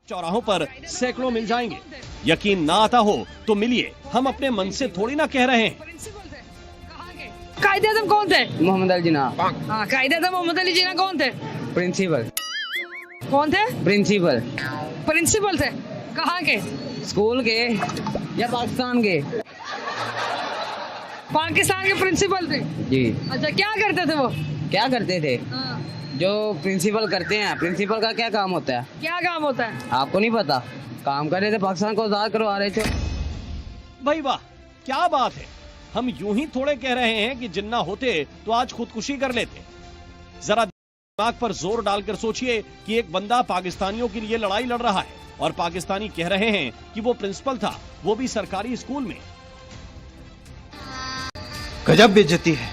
चौराहों पर सैकड़ों मिल जाएंगे। यकीन ना आता हो तो मिलिए, हम अपने मन से थोड़ी ना कह रहे हैं। कायदे आज़म कौन थे? मोहम्मद अली जिन्ना। हाँ, कायदे आज़म मोहम्मद अली जिन्ना कौन थे? प्रिंसिपल। कौन थे? प्रिंसिपल। प्रिंसिपल थे। कहाँ के? स्कूल के या पाकिस्तान के? पाकिस्तान के प्रिंसिपल थे। जी। अच्छा, क्या करते थे वो? क्या करते थे? हाँ। जो प्रिंसिपल करते हैं, प्रिंसिपल का क्या काम होता है? क्या काम होता है? आपको नहीं पता? काम कर रहे थे, पाकिस्तान को आजाद करवा रहे थे। भाई वाह, क्या बात है। हम यूं ही थोड़े कह रहे हैं कि जिन्ना होते तो आज खुदकुशी कर लेते। जरा दिमाग पर जोर डालकर सोचिए कि एक बंदा पाकिस्तानियों के लिए लड़ाई लड़ रहा है और पाकिस्तानी कह रहे हैं कि वो प्रिंसिपल था, वो भी सरकारी स्कूल में। गजब बेइज्जती है।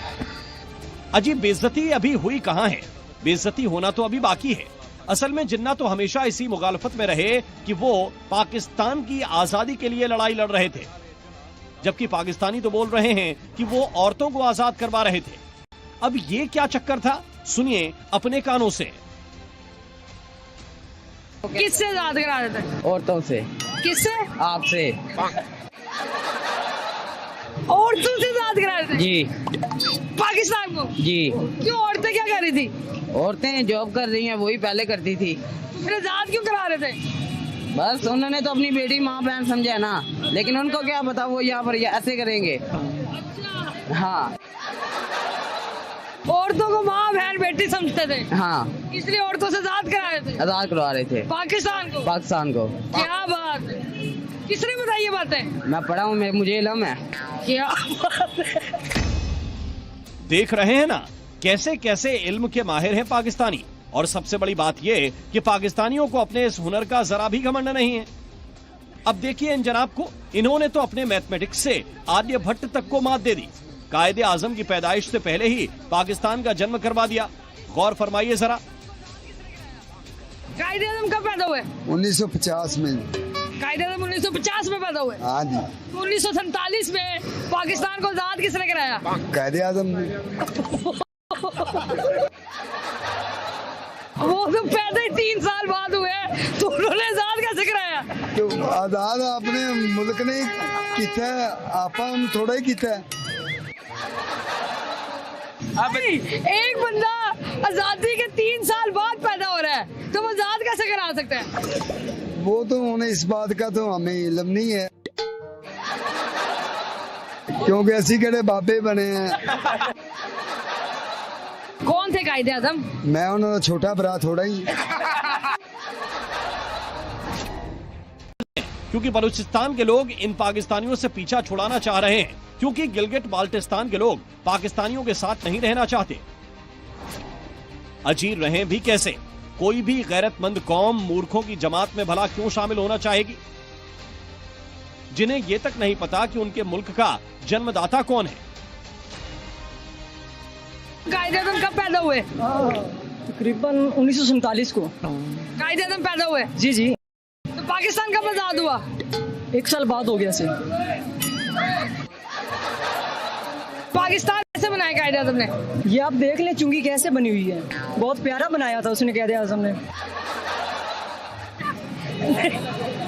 अजीब, बेइज्जती अभी हुई कहां है? बेइज्जती होना तो अभी बाकी है। असल में जिन्ना तो हमेशा इसी मुखालफत में रहे कि वो पाकिस्तान की आजादी के लिए लड़ाई लड़ रहे थे, जबकि पाकिस्तानी तो बोल रहे हैं कि वो औरतों को आजाद करवा रहे थे। अब ये क्या चक्कर था, सुनिए अपने कानों से। किससे आजाद करा रहे थे? औरतों से। किससे? आपसे। औरतों से आजाद करा रहे थे? जी। पाकिस्तान को? जी। क्यों? औरतें क्या कर रही थी? औरतें जॉब कर रही हैं, वही पहले करती थी। तो फिर आजाद क्यों करा रहे थे? बस उन्होंने तो अपनी बेटी माँ बहन समझा ना, लेकिन उनको क्या पता वो यहाँ पर ऐसे करेंगे। हाँ। औरतों को माँ बहन बेटी समझते थे, हाँ, इसलिए औरतों से आजाद करा रहे थे। आजाद करवा रहे थे पाकिस्तान को? पाकिस्तान को। क्या बात है, किसने बताई ये बातें? मैं पढ़ा हूँ, मुझे इल्म है। क्या बात है। देख रहे हैं ना कैसे कैसे इल्म के माहिर हैं पाकिस्तानी। और सबसे बड़ी बात यह कि पाकिस्तानियों को अपने इस हुनर का जरा भी घमंड नहीं है। अब देखिए इन जनाब को, इन्होंने तो अपने मैथमेटिक्स से आर्यभट्ट तक को मात दे दी। कायदे आजम की पैदाइश से पहले ही पाकिस्तान का जन्म करवा दिया। गौर फरमाइए जरा। कायदे आज़म कब पैदा हुए? 1950 में। कायदे आज़म 1950 में पैदा हुए। हाँ जी। 1947 में पाकिस्तान को आजाद किसने कराया? कायदे आज़म। वो तो पैदा ही 3 साल बाद हुए, तो उन्होंने आजाद कैसे कराया? तो आजाद अपने मुल्क ने किया, आप हम थोड़ा ही किया। एक बंदा आजादी के 3 साल बाद पैदा हो रहा है, तो वो आजाद कैसे करा सकते हैं? वो तो उन्हें इस बात का तो हमें इल्म नहीं है, क्योंकि ऐसी कड़े बाबे बने हैं। कौन थे कायदे आज़म? मैं उन्होंने छोटा भरा थोड़ा ही। क्योंकि बलूचिस्तान के लोग इन पाकिस्तानियों से पीछा छुड़ाना चाह रहे हैं, क्योंकि गिलगिट बाल्टिस्तान के लोग पाकिस्तानियों के साथ नहीं रहना चाहते। अजीब रहें भी कैसे? कोई भी गैरतमंद कौम मूर्खों की जमात में भला क्यों शामिल होना चाहेगी, जिन्हें यह तक नहीं पता कि उनके मुल्क का जन्मदाता कौन है। कायदे आज़म कब पैदा हुए? तकरीबन 1947 को। कायदे आज़म पैदा हुए? जी जी। तो पाकिस्तान कब आजाद हुआ? 1 साल बाद हो गया से। पाकिस्तान कैसे बनाया कायदे आज़म ने? ये आप देख लें चुंगी कैसे बनी हुई है, बहुत प्यारा बनाया था उसने कायदे आज़म ने।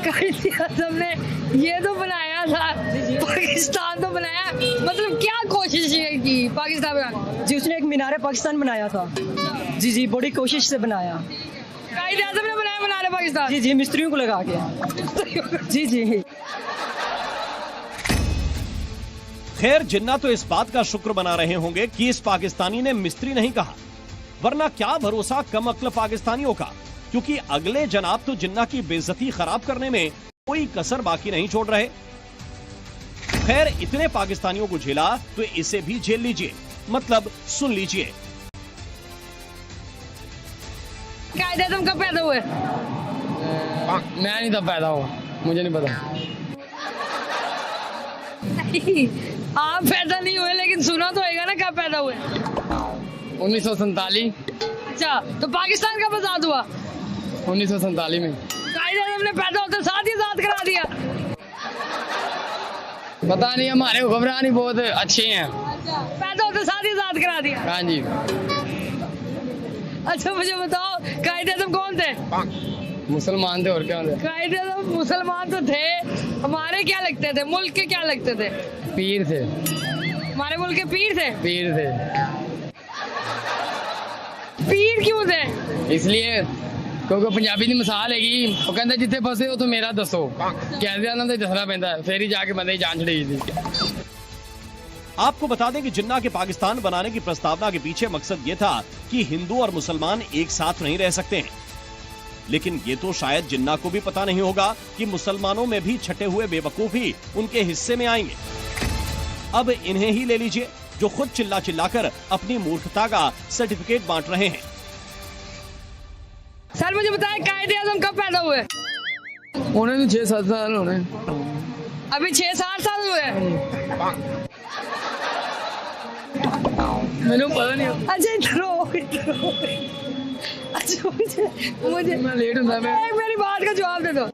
कायदे आज़म ने ये तो बनाया था, पाकिस्तान तो बनाया, मतलब क्या कोशिश की पाकिस्तान बनाने? जी, उसने एक मीनार पाकिस्तान बनाया था। जी जी, बड़ी कोशिश से बनाया। कायदे आज़म ने बनाया मीनार पाकिस्तान? जी जी, मिस्त्रियों को लगा के। जी जी। खैर, जिन्ना तो इस बात का शुक्र बना रहे होंगे कि इस पाकिस्तानी ने मिस्त्री नहीं कहा, वरना क्या भरोसा कम अक्ल पाकिस्तानियों का, क्योंकि अगले जनाब तो जिन्ना की बेइज्जती खराब करने में कोई कसर बाकी नहीं छोड़ रहे। खैर, इतने पाकिस्तानियों को झेला तो इसे भी झेल लीजिए, मतलब सुन लीजिए। कायदे आज़म कब पैदा हुए? मैं नहीं तब पैदा हुआ, मुझे नहीं पता। आप पैदा नहीं हुए, लेकिन सुना तो होगा ना कब पैदा हुए? 1947। अच्छा, तो पाकिस्तान कब आजाद हुआ? 1947 में। कायदे आज़म ने पैदा होते साथ ही आजाद करा दिया? पता नहीं, हमारे हुक्मरान ही बहुत अच्छे हैं। पैदा होते साथ ही आजाद करा दिया? हाँ जी। अच्छा, मुझे बताओ कायदे आज़म कौन थे? मुसलमान थे और क्या होते? कायदे आज़म मुसलमान तो थे, हमारे क्या लगते थे, मुल्क के क्या लगते थे? पीर थे। हमारे मुल्क के पीर थे। पीर थे पीर क्यों थे? इसलिए क्योंकि पंजाबी की मिसाल हैगी, वो कहते जिथे फसे हो तो मेरा दसो, कैदे आना तो दसना पैंदा, फिर ही जाके बंदे की जान छड़ी थी। आपको बता दें कि जिन्ना के पाकिस्तान बनाने की प्रस्तावना के पीछे मकसद ये था कि हिंदू और मुसलमान एक साथ नहीं रह सकते हैं। लेकिन ये तो शायद जिन्ना को भी पता नहीं होगा कि मुसलमानों में भी छटे हुए बेवकूफ ही उनके हिस्से में आएंगे। अब इन्हें ही ले लीजिए जो खुद चिल्ला चिल्लाकर अपनी मूर्खता का सर्टिफिकेट बांट रहे हैं। सर मुझे बताएं कायदे आज़म कब पैदा हुए? उन्हें 6-7 साल होने। अभी 6-7 साल हुए। मैंने पता नहीं। अच्छा इधर अच्छा मुझे मैं लेट हूँ मैं। मेरी बात का जवाब दे दो।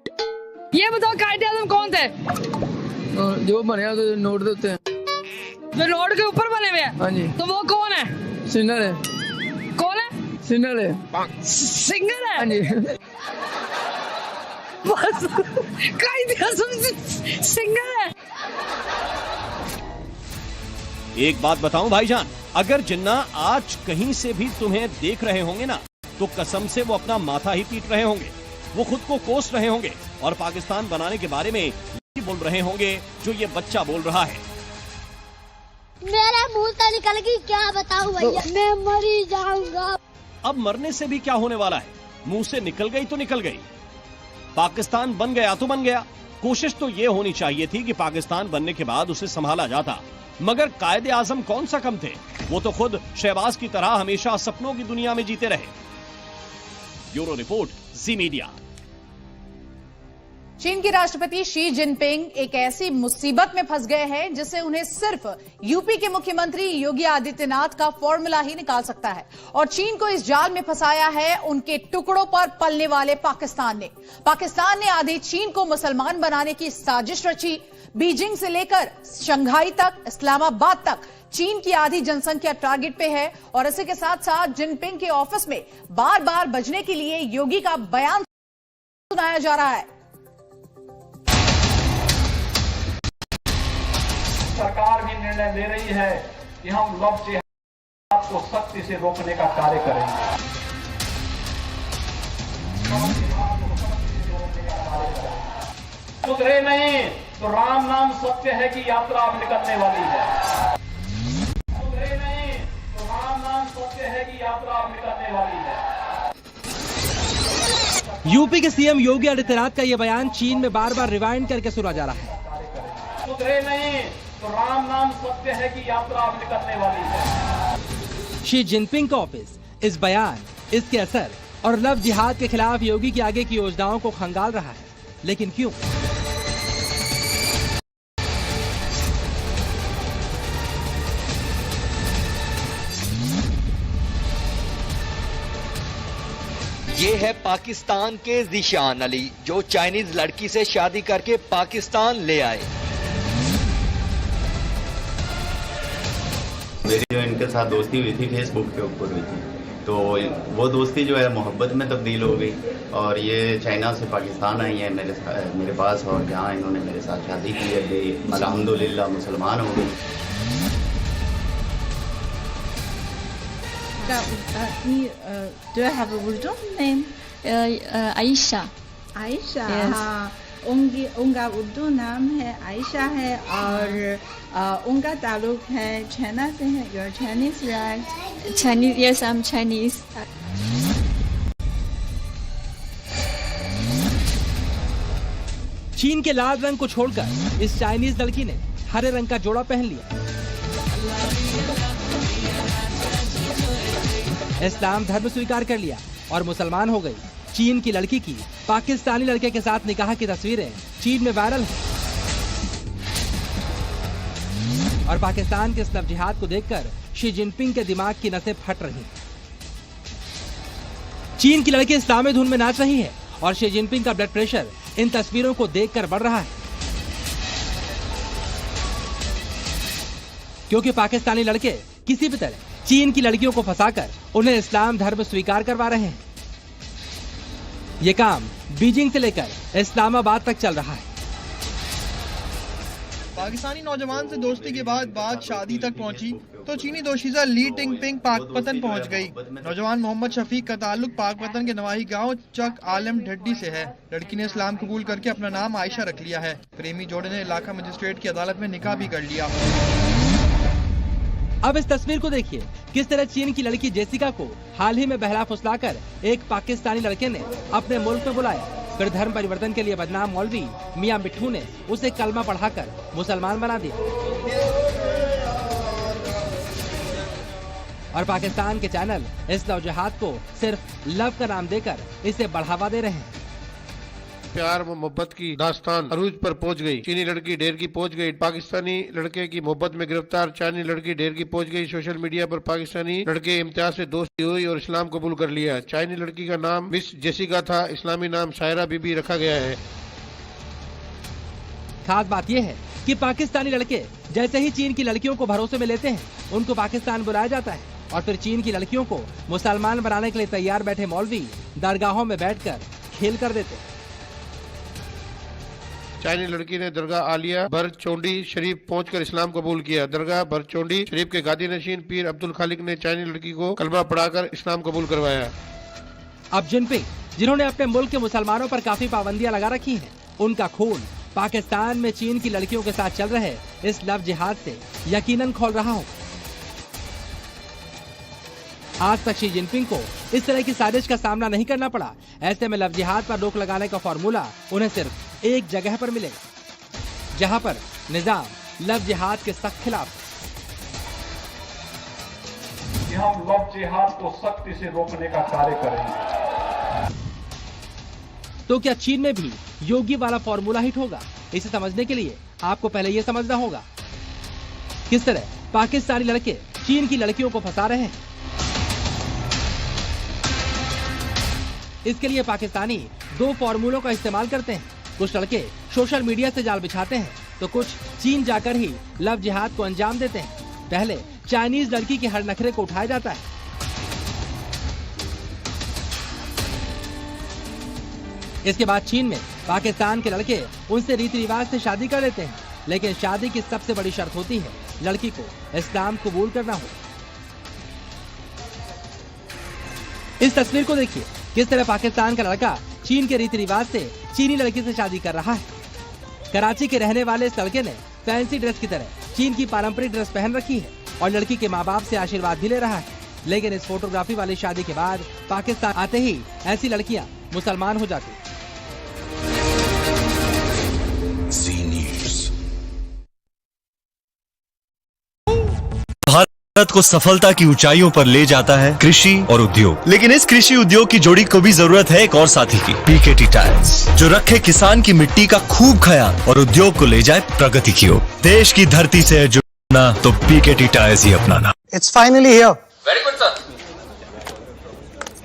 ये बताओ कायदे आज़म कौन थे? जो बने तो नोट देते हैं, जो नोट के ऊपर बने हुए हैं। हाँ जी। तो वो कौन है? सिंगर है। कौन है? सिंगर है। सिंगर है। हाँ जी। बस कायदे आज़म सिंगर है। एक बात बताऊं भाईजान, अगर जिन्ना आज कहीं से भी तुम्हें देख रहे होंगे ना, तो कसम से वो अपना माथा ही पीट रहे होंगे। वो खुद को कोस रहे होंगे और पाकिस्तान बनाने के बारे में यही बोल रहे होंगे जो ये बच्चा बोल रहा है। मेरे मुंह से निकल गई, क्या बताऊं भैया, मैं मर ही जाऊंगा। अब मरने से भी क्या होने वाला है, मुंह से निकल गई तो निकल गई। पाकिस्तान बन गया तो बन गया। कोशिश तो ये होनी चाहिए थी कि पाकिस्तान बनने के बाद उसे संभाला जाता, मगर कायदे आज़म कौन सा कम थे। वो तो खुद शहबाज की तरह हमेशा सपनों की दुनिया में जीते रहे। ब्यूरो रिपोर्ट, जी मीडिया। चीन के राष्ट्रपति शी जिनपिंग एक ऐसी मुसीबत में फंस गए हैं जिससे उन्हें सिर्फ यूपी के मुख्यमंत्री योगी आदित्यनाथ का फॉर्मूला ही निकाल सकता है। और चीन को इस जाल में फंसाया है उनके टुकड़ों पर पलने वाले पाकिस्तान ने। पाकिस्तान ने आधे चीन को मुसलमान बनाने की साजिश रची। बीजिंग से लेकर शंघाई तक, इस्लामाबाद तक चीन की आधी जनसंख्या टारगेट पे है। और इसी के साथ साथ जिनपिंग के ऑफिस में बार बार बजने के लिए योगी का बयान सुनाया जा रहा है। सरकार भी निर्णय ले रही है कि हम लव जिहाद को सख्ती से रोकने का कार्य करेंगे। सुधरे नहीं तो राम नाम सत्य है की यात्रा अब निकलने वाली है। सुधरे नहीं तो राम नाम सत्य है की यात्रा अब निकलने वाली है। यूपी के सीएम योगी आदित्यनाथ का यह बयान चीन में बार बार रिवाइंड करके सुना जा रहा है। सुधरे नहीं तो राम नाम सत्य है की यात्रा अब निकलने वाली है। शी जिनपिंग का ऑफिस इस बयान, इसके असर और लव जिहाद के खिलाफ योगी की आगे की योजनाओं को खंगाल रहा है, लेकिन क्यों? ये है पाकिस्तान के ज़ीशान अली, जो चाइनीज लड़की से शादी करके पाकिस्तान ले आए। मेरी जो इनके साथ दोस्ती हुई थी फेसबुक के ऊपर हुई थी, तो वो दोस्ती जो है मोहब्बत में तब्दील हो गई और ये चाइना से पाकिस्तान आई है मेरे पास, और यहाँ इन्होंने मेरे साथ शादी की है। अल्हम्दुलिल्लाह मुसलमान हो गई। Do you have a Urdu name? Ayesha. Ayesha, हाँ। उनका उर्दू नाम है आयशा है और उनका ताल्लुक है चाइना से है। You're Chinese, right? Chinese, yes, I'm Chinese. चीन के लाल रंग को छोड़कर इस चाइनीज लड़की ने हरे रंग का जोड़ा पहन लिया। इस्लाम धर्म स्वीकार कर लिया और मुसलमान हो गई। चीन की लड़की की पाकिस्तानी लड़के के साथ निकाह की तस्वीरें चीन में वायरल हैं। और पाकिस्तान के इस लव जिहाद को देखकर शी जिनपिंग के दिमाग की नसें फट रही। चीन की लड़की इस्लामी धुन में नाच रही है और शी जिनपिंग का ब्लड प्रेशर इन तस्वीरों को देखकर बढ़ रहा है, क्योंकि पाकिस्तानी लड़के किसी भी तरह चीन की लड़कियों को फंसाकर उन्हें इस्लाम धर्म स्वीकार करवा रहे हैं। ये काम बीजिंग से लेकर इस्लामाबाद तक चल रहा है। पाकिस्तानी नौजवान से दोस्ती के बाद बात शादी तक पहुंची तो चीनी दोशीज़ा ली टिंगपिंग पाकपतन पहुंच गई। नौजवान मोहम्मद शफीक का ताल्लुक पाकपतन के नवाही गांव चक आलम ढड्डी से है। लड़की ने इस्लाम कबूल करके अपना नाम आयशा रख लिया है। प्रेमी जोड़े ने इलाका मजिस्ट्रेट की अदालत में निकाह भी कर लिया। अब इस तस्वीर को देखिए, किस तरह चीन की लड़की जेसिका को हाल ही में बहला फुसलाकर एक पाकिस्तानी लड़के ने अपने मुल्क में बुलाया। फिर धर्म परिवर्तन के लिए बदनाम मौलवी मियां मिट्ठू ने उसे कलमा पढ़ाकर मुसलमान बना दिया। और पाकिस्तान के चैनल इस लव जिहाद को सिर्फ लव का नाम देकर इसे बढ़ावा दे रहे हैं। प्यार व मोहब्बत की दास्तान अरूज पर पहुंच गई। चीनी लड़की ढेर की पहुंच गई। पाकिस्तानी लड़के की मोहब्बत में गिरफ्तार चाइनी लड़की ढेर की पहुंच गई। सोशल मीडिया पर पाकिस्तानी लड़के इम्तियाज से दोस्ती हुई और इस्लाम कबूल कर लिया। चाइनी लड़की का नाम मिस जेसिका था, इस्लामी नाम सायरा बीबी रखा गया है। खास बात यह है कि पाकिस्तानी लड़के जैसे ही चीन की लड़कियों को भरोसे में लेते हैं, उनको पाकिस्तान बुलाया जाता है और फिर चीन की लड़कियों को मुसलमान बनाने के लिए तैयार बैठे मौलवी दरगाहों में बैठकर खेल कर देते हैं। चाइनी लड़की ने दरगाह आलिया बरचौंडी शरीफ पहुंचकर इस्लाम कबूल किया। दरगाह बरचौंडी शरीफ के गादी नशीन पीर अब्दुल खालिक ने चाइनी लड़की को कलमा पढ़ाकर इस्लाम कबूल करवाया। अब जिनपिंग, जिन्होंने अपने मुल्क के मुसलमानों पर काफी पाबंदियां लगा रखी हैं, उनका खून पाकिस्तान में चीन की लड़कियों के साथ चल रहे इस लव जिहाद से यकीनन खौल रहा हो। आज तक शी जिनपिंग को इस तरह की साजिश का सामना नहीं करना पड़ा। ऐसे में लव जिहाद पर रोक लगाने का फॉर्मूला उन्हें सिर्फ एक जगह पर मिलेगा, जहां पर निजाम लव जिहाद के सख्त खिलाफ। हम लव जिहाद को सख्ती से रोकने का कार्य करेंगे। तो क्या चीन में भी योगी वाला फॉर्मूला हिट होगा? इसे समझने के लिए आपको पहले यह समझना होगा किस तरह पाकिस्तानी लड़के चीन की लड़कियों को फंसा रहे हैं। इसके लिए पाकिस्तानी दो फॉर्मूलों का इस्तेमाल करते हैं। कुछ लड़के सोशल मीडिया से जाल बिछाते हैं तो कुछ चीन जाकर ही लव जिहाद को अंजाम देते हैं। पहले चाइनीज लड़की के हर नखरे को उठाया जाता है, इसके बाद चीन में पाकिस्तान के लड़के उनसे रीति रिवाज से शादी कर लेते हैं। लेकिन शादी की सबसे बड़ी शर्त होती है लड़की को इस्लाम कबूल करना हो। इस तस्वीर को देखिए, किस तरह पाकिस्तान का लड़का चीन के रीति रिवाज से चीनी लड़की से शादी कर रहा है। कराची के रहने वाले इस लड़के ने फैंसी ड्रेस की तरह चीन की पारंपरिक ड्रेस पहन रखी है और लड़की के माँ बाप से आशीर्वाद भी ले रहा है। लेकिन इस फोटोग्राफी वाली शादी के बाद पाकिस्तान आते ही ऐसी लड़कियां मुसलमान हो जाती। भारत को सफलता की ऊंचाइयों पर ले जाता है कृषि और उद्योग, लेकिन इस कृषि उद्योग की जोड़ी को भी जरूरत है एक और साथी की, पीकेटी टायर्स, जो रखे किसान की मिट्टी का खूब ख्याल और उद्योग को ले जाए प्रगति की ओर। देश की धरती से है जुड़ना तो पीकेटी टायर्स ही अपनाना। It's finally here. Very good sir.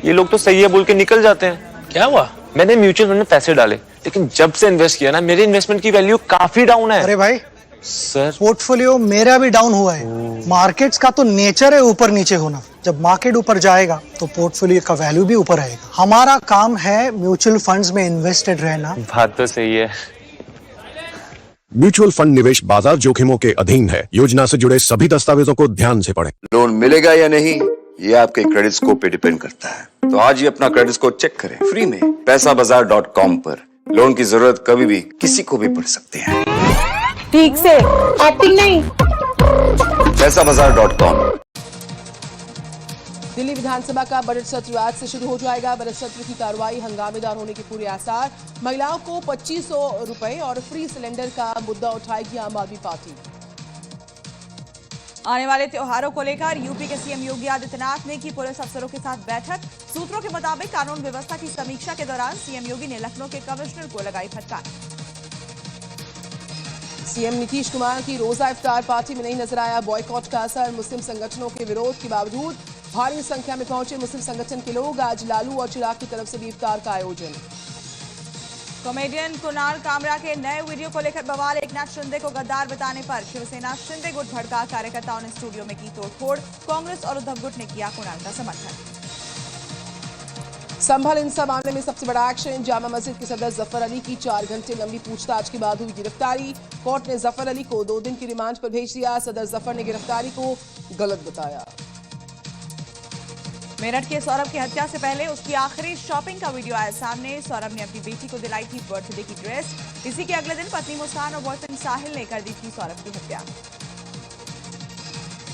ये लोग तो सही है बोल के निकल जाते हैं। क्या हुआ? मैंने म्यूचुअल फंड में पैसे डाले, लेकिन जब से इन्वेस्ट किया ना, मेरे इन्वेस्टमेंट की वैल्यू काफी डाउन है। अरे भाई सर, पोर्टफोलियो मेरा भी डाउन हुआ है। मार्केट्स का तो नेचर है ऊपर नीचे होना। जब मार्केट ऊपर जाएगा तो पोर्टफोलियो का वैल्यू भी ऊपर आएगा। हमारा काम है म्यूचुअल फंड्स में इन्वेस्टेड रहना। बात तो सही है। म्यूचुअल फंड निवेश बाजार जोखिमों के अधीन है। योजना से जुड़े सभी दस्तावेजों को ध्यान से पढ़ें। लोन मिलेगा या नहीं, ये आपके क्रेडिट स्कोर पे डिपेंड करता है। तो आज ही अपना क्रेडिट स्कोर चेक करें फ्री में पैसाबाजार.com पर। लोन की जरूरत कभी भी किसी को भी पड़ सकती है। ठीक से एक्टिंग नहीं। पैसाबाजार.com। दिल्ली विधानसभा का बजट सत्र आज से शुरू हो जाएगा। बजट सत्र की कार्रवाई हंगामेदार होने के पूरे आसार। महिलाओं को 2500 रुपए और फ्री सिलेंडर का मुद्दा उठाएगी आम आदमी पार्टी। आने वाले त्योहारों को लेकर यूपी के सीएम योगी आदित्यनाथ ने की पुलिस अफसरों के साथ बैठक। सूत्रों के मुताबिक कानून व्यवस्था की समीक्षा के दौरान सीएम योगी ने लखनऊ के कमिश्नर को लगाई फटकार। सीएम नीतीश कुमार की रोजा इफ्तार पार्टी में नहीं नजर आया बॉयकॉट का असर। मुस्लिम संगठनों के विरोध के बावजूद भारी संख्या में पहुंचे मुस्लिम संगठन के लोग। आज लालू और चिराग की तरफ से भी इफ्तार का आयोजन। कॉमेडियन कुणाल कामरा के नए वीडियो को लेकर बवाल। एकनाथ शिंदे को गद्दार बताने पर शिवसेना शिंदे गुट भड़का। कार्यकर्ताओं ने स्टूडियो में की तोड़फोड़। कांग्रेस और उद्धव गुट ने किया कुणाल का समर्थन। संभल इंसा मामले में सबसे बड़ा एक्शन। जामा मस्जिद के सदर जफर अली की 4 घंटे लंबी पूछताछ के बाद हुई गिरफ्तारी। कोर्ट ने जफर अली को 2 दिन की रिमांड पर भेज दिया। सदर जफर ने गिरफ्तारी को गलत बताया। मेरठ के सौरभ की हत्या से पहले उसकी आखिरी शॉपिंग का वीडियो आया सामने। सौरभ ने अपनी बेटी को दिलाई थी बर्थडे की ड्रेस। इसी के अगले दिन पत्नी मुस्कान और बॉयफ्रेंड साहिल ने कर दी थी सौरभ की हत्या।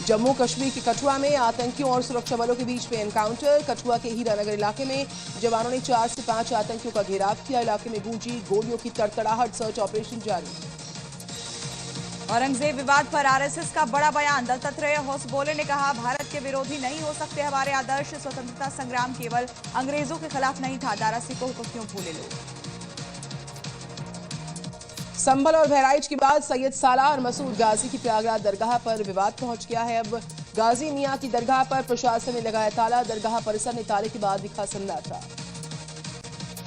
जम्मू कश्मीर के कठुआ में आतंकियों और सुरक्षा बलों के बीच में एनकाउंटर। कठुआ के हीरानगर इलाके में जवानों ने 4 से 5 आतंकियों का घेराव किया। इलाके में गूंजी गोलियों की तड़तड़ाहट। सर्च ऑपरेशन जारी। औरंगजेब विवाद पर आरएसएस का बड़ा बयान। दत्तात्रेय होसबोले ने कहा, भारत के विरोधी नहीं हो सकते हमारे आदर्श। स्वतंत्रता संग्राम केवल अंग्रेजों के खिलाफ नहीं था। दारा सिकोह को क्यों भूले लोग। संभल और बहराइच के बाद सैयद सालाह और मसूद गाजी की प्रयागराज दरगाह पर विवाद पहुंच गया है। अब गाजी मियां की दरगाह पर प्रशासन ने लगाया ताला। दरगाह परिसर ने ताले के बाद दिखा सन्नाटा।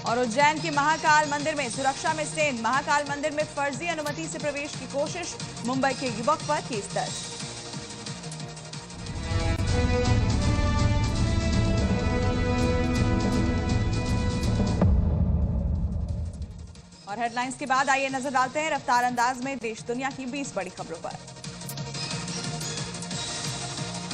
और उज्जैन के महाकाल मंदिर में सुरक्षा में स्टेन। महाकाल मंदिर में फर्जी अनुमति से प्रवेश की कोशिश। मुंबई के युवक पर केस दर्ज। और हेडलाइंस के बाद आइए नजर डालते हैं रफ्तार अंदाज में देश दुनिया की 20 बड़ी खबरों पर।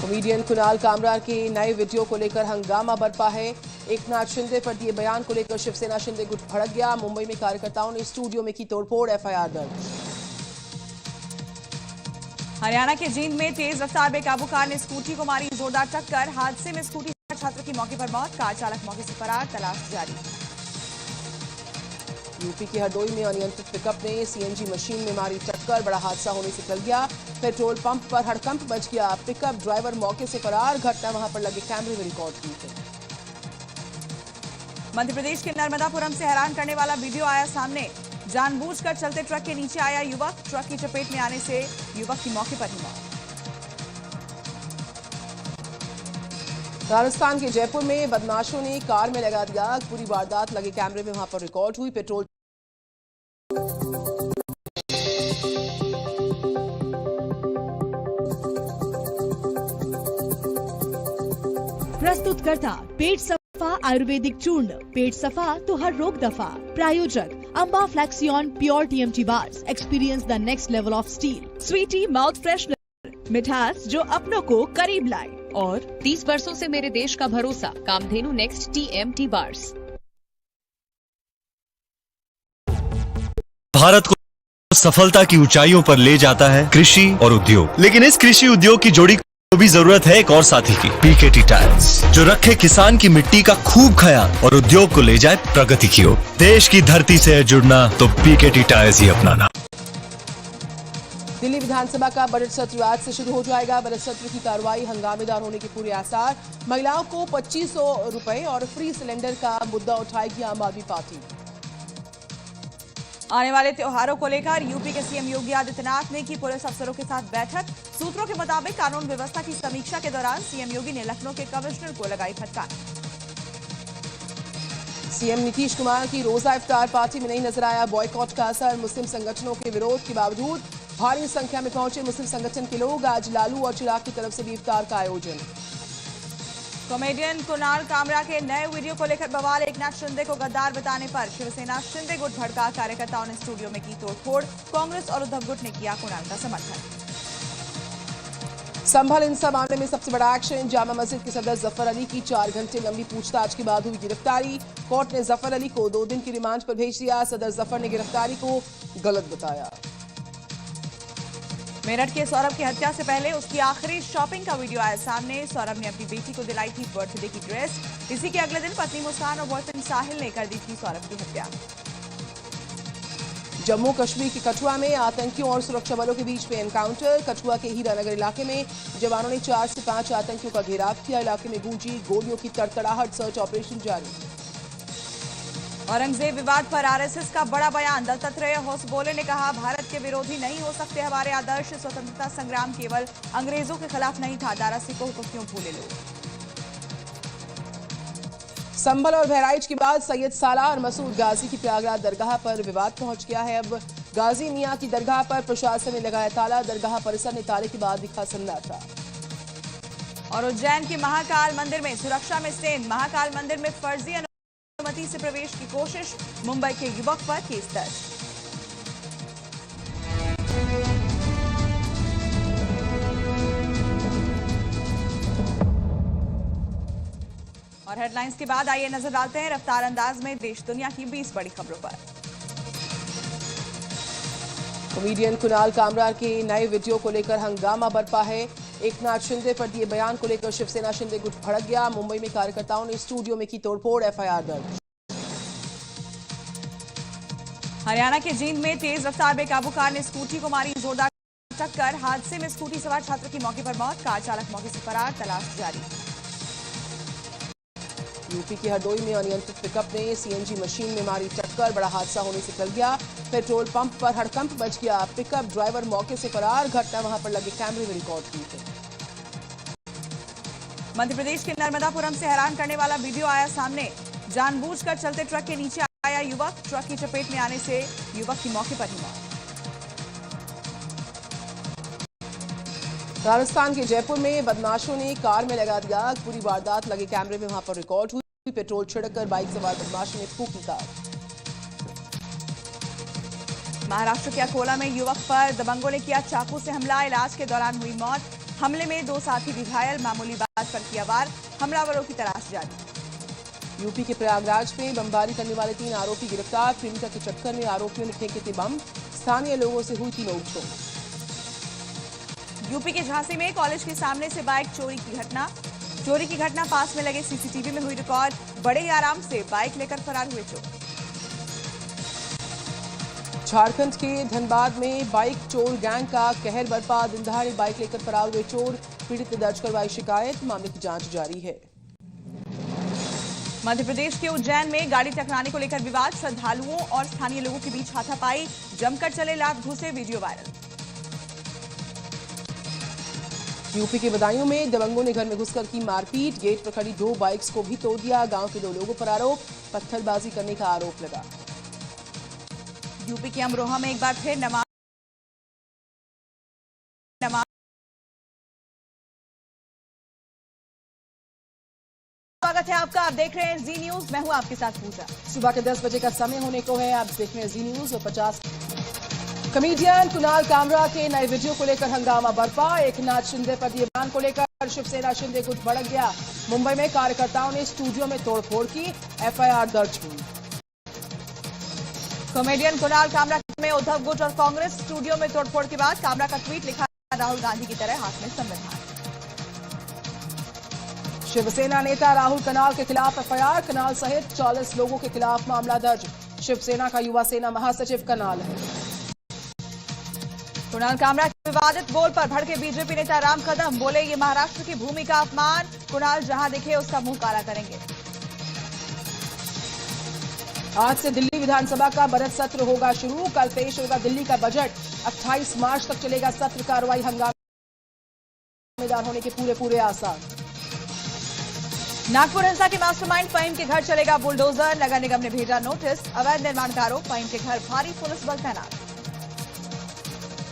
कॉमेडियन कुणाल कामरा के नए वीडियो को लेकर हंगामा बरपा है। एकनाथ शिंदे पर दिए बयान को लेकर शिवसेना शिंदे गुट भड़क गया। मुंबई में कार्यकर्ताओं ने स्टूडियो में की तोड़फोड़। एफआईआर दर्ज। हरियाणा के जींद में तेज रफ्तार बेकाबू कार ने स्कूटी को मारी जोरदार टक्कर। हादसे में स्कूटी छात्र की मौके पर मौत। कार चालक मौके से फरार। तलाश जारी। यूपी के हरदोई में अनियंत्रित पिकअप ने सीएनजी मशीन में मारी टक्कर। बड़ा हादसा होने से टल गया। पेट्रोल पंप पर हड़कंप मच गया। पिकअप ड्राइवर मौके से फरार। घटना वहां पर लगे कैमरे में रिकॉर्ड की गई। मध्य प्रदेश के नर्मदापुरम से हैरान करने वाला वीडियो आया सामने। जानबूझकर चलते ट्रक के नीचे आया युवक। ट्रक की चपेट में आने से युवक की मौके पर ही मौत। राजस्थान के जयपुर में बदमाशों ने कार में लगा दिया आग। पूरी वारदात लगे कैमरे में वहां पर रिकॉर्ड हुई। पेट्रोल प्रस्तुतकर्ता पेट सफा आयुर्वेदिक चूर्ण। पेट सफा तो हर रोग दफा। प्रायोजक Amba Flexion pure TMT bars. Experience the next level of steel. Sweety mouth freshener, मिठास जो अपनों को करीब लाए। और 30 वर्षों से मेरे देश का भरोसा Kamdhenu next TMT bars. Bharat को सफलता की ऊंचाइयों पर ले जाता है कृषि और उद्योग, लेकिन इस कृषि उद्योग की जोड़ी को भी जरूरत है एक और साथी की, पीकेटी टायर्स, जो रखे किसान की मिट्टी का खूब ख्याल और उद्योग को ले जाए प्रगति की ओर। देश की धरती से जुड़ना तो पीकेटी टायर्स ही अपनाना। दिल्ली विधानसभा का बजट सत्र आज से शुरू हो जाएगा। बजट सत्र की कार्रवाई हंगामेदार होने के पूरे आसार। महिलाओं को 2500 रुपए और फ्री सिलेंडर का मुद्दा उठाएगी आम आदमी पार्टी। आने वाले त्योहारों को लेकर यूपी के सीएम योगी आदित्यनाथ ने की पुलिस अफसरों के साथ बैठक। सूत्रों के मुताबिक कानून व्यवस्था की समीक्षा के दौरान सीएम योगी ने लखनऊ के कमिश्नर को लगाई फटकार। सीएम नीतीश कुमार की रोजा इफ्तार पार्टी में नहीं नजर आया बॉयकॉट का असर। मुस्लिम संगठनों के विरोध के बावजूद भारी संख्या में पहुंचे मुस्लिम संगठन के लोग। आज लालू और चिराग की तरफ से भी इफ्तार का आयोजन। कॉमेडियन कुणाल कामरा के नए वीडियो को लेकर बवाल। एकनाथ शिंदे को गद्दार बताने पर शिवसेना शिंदे गुट भड़का। कार्यकर्ताओं ने स्टूडियो में की तोड़फोड़। कांग्रेस और उद्धव गुट ने किया कुणाल का समर्थन। संभल इंसा मामले में सबसे बड़ा एक्शन। जामा मस्जिद के सदर जफर अली की 4 घंटे लंबी पूछताछ के बाद हुई गिरफ्तारी। कोर्ट ने जफर अली को 2 दिन की रिमांड पर भेज दिया। सदर जफर ने गिरफ्तारी को गलत बताया। मेरठ के सौरभ की हत्या से पहले उसकी आखिरी शॉपिंग का वीडियो आया सामने। सौरभ ने अपनी बेटी को दिलाई थी बर्थडे की ड्रेस। इसी के अगले दिन पत्नी मुस्कान और बॉयफ्रेंड साहिल ने कर दी थी सौरभ की हत्या। जम्मू कश्मीर के कठुआ में आतंकियों और सुरक्षा बलों के बीच में एनकाउंटर। कठुआ के हीरानगर इलाके में जवानों ने 4 से 5 आतंकियों का घेराव किया। इलाके में गूंजी गोलियों की तड़तड़ाहट। सर्च ऑपरेशन जारी। औरंगजेब विवाद पर आरएसएस का बड़ा बयान। दत्तात्रेय होसबोले ने कहा, भारत के विरोधी नहीं हो सकते हमारे आदर्श। स्वतंत्रता संग्राम केवल अंग्रेजों के खिलाफ नहीं था। दारा सिकोह को क्यों भूले लोग। संभल और बहराइच के बाद सैयद सालाह और मसूद गाजी की प्रयागराज दरगाह पर विवाद पहुंच गया है। अब गाजी मियां की दरगाह पर प्रशासन ने लगाया ताला। दरगाह परिसर ने ताले के बाद दिखा सन्नाटा। और उज्जैन के महाकाल मंदिर में सुरक्षा में स्टेन। महाकाल मंदिर में फर्जी गलती से प्रवेश की कोशिश, मुंबई के युवक पर केस दर्ज। और हेडलाइंस के बाद आइए नजर डालते हैं रफ्तार अंदाज में देश दुनिया की 20 बड़ी खबरों पर। कॉमेडियन कुणाल कामरा के नए वीडियो को लेकर हंगामा बरपा है। एकनाथ शिंदे पर दिए बयान को लेकर शिवसेना शिंदे गुट भड़क गया। मुंबई में कार्यकर्ताओं ने स्टूडियो में की तोड़फोड़, एफआईआर दर्ज। हरियाणा के जींद में तेज रफ्तार बेकाबू कार ने स्कूटी को मारी जोरदार टक्कर। हादसे में स्कूटी सवार छात्र की मौके पर मौत, कार चालक मौके से फरार, तलाश जारी। यूपी के हरदोई में अनियंत्रित पिकअप ने सीएनजी मशीन में मारी टक्कर, बड़ा हादसा होने से टल गया। पेट्रोल पंप पर हड़कंप मच गया, पिकअप ड्राइवर मौके से फरार, घटना वहां पर लगे कैमरे में रिकॉर्ड की है। मध्य प्रदेश के नर्मदापुरम से हैरान करने वाला वीडियो आया सामने। जानबूझकर चलते ट्रक के नीचे आया युवक, ट्रक की चपेट में आने से युवक की मौके पर ही मौत। राजस्थान के जयपुर में बदमाशों ने कार में लगा दिया आग, पूरी वारदात लगे कैमरे में वहां पर रिकॉर्ड हुई। पेट्रोल छिड़ककर बाइक सवार बदमाशों ने फूकी कार। महाराष्ट्र के अकोला में युवक पर दबंगों ने किया चाकू से हमला, इलाज के दौरान हुई मौत। हमले में 2 साथी भी घायल, मामूली बात पर किया वार, हमलावरों की तलाश जारी। यूपी के प्रयागराज में बमबारी करने वाले 3 आरोपी गिरफ्तार, प्रेमिका के चक्कर में आरोपियों ने फेंके थे बम, स्थानीय लोगों से हुई थी नोकझोंक। यूपी के झांसी में कॉलेज के सामने से बाइक चोरी की घटना पास में लगे सीसीटीवी में हुई रिकॉर्ड, बड़े ही आराम से बाइक लेकर फरार हुए चोर। झारखंड के धनबाद में बाइक चोर गैंग का कहर बरपा, दिन दहाड़े बाइक लेकर फरार हुए चोर, पीड़ित ने दर्ज करवाई शिकायत, मामले की जांच जारी है। मध्य प्रदेश के उज्जैन में गाड़ी टकराने को लेकर विवाद, श्रद्धालुओं और स्थानीय लोगों के बीच हाथापाई, जमकर चले लात घुसे, वीडियो वायरल। यूपी के बदायूं में दबंगों ने घर में घुसकर की मारपीट, गेट पर खड़ी 2 बाइक्स को भी तोड़ दिया, गांव के 2 लोगों पर आरोप, पत्थरबाजी करने का आरोप लगा। यूपी के अमरोहा में एक बार फिर नमाज स्वागत है आपका, आप देख रहे हैं जी न्यूज, मैं हूं आपके साथ पूजा। सुबह के 10 बजे का समय होने को है, आप देख रहे हैं जी न्यूज। और 50 कॉमेडियन कुणाल कामरा के नए वीडियो को लेकर हंगामा बरपा, एकनाथ शिंदे पर दिए बयान को लेकर शिवसेना शिंदे गुट भड़क गया। मुंबई में कार्यकर्ताओं ने स्टूडियो में तोड़फोड़ की, एफआईआर दर्ज हुई। कॉमेडियन कुणाल कामरा में उद्धव गुट और कांग्रेस, स्टूडियो में तोड़फोड़ के बाद कामरा का ट्वीट लिखा, राहुल गांधी की तरह हाथ में संविधान। शिवसेना नेता राहुल कनाल के खिलाफ एफआईआर, कनाल सहित 40 लोगों के खिलाफ मामला दर्ज। शिवसेना का युवा सेना महासचिव कनाल है। कुणाल कामरा के विवादित बोल पर भड़के बीजेपी नेता राम कदम, बोले ये महाराष्ट्र की भूमि का अपमान, कुणाल जहां दिखे उसका मुंह काला करेंगे। आज से दिल्ली विधानसभा का बजट सत्र होगा शुरू, कल पेश होगा दिल्ली का बजट, 28 मार्च तक चलेगा सत्र, कार्रवाई हंगामेदार होने के पूरे आसार। नागपुर हिंसा के मास्टरमाइंड फहीम के घर चलेगा बुलडोजर, नगर निगम ने भेजा नोटिस, अवैध निर्माण का आरोप, फहीम के घर भारी पुलिस बल तैनात।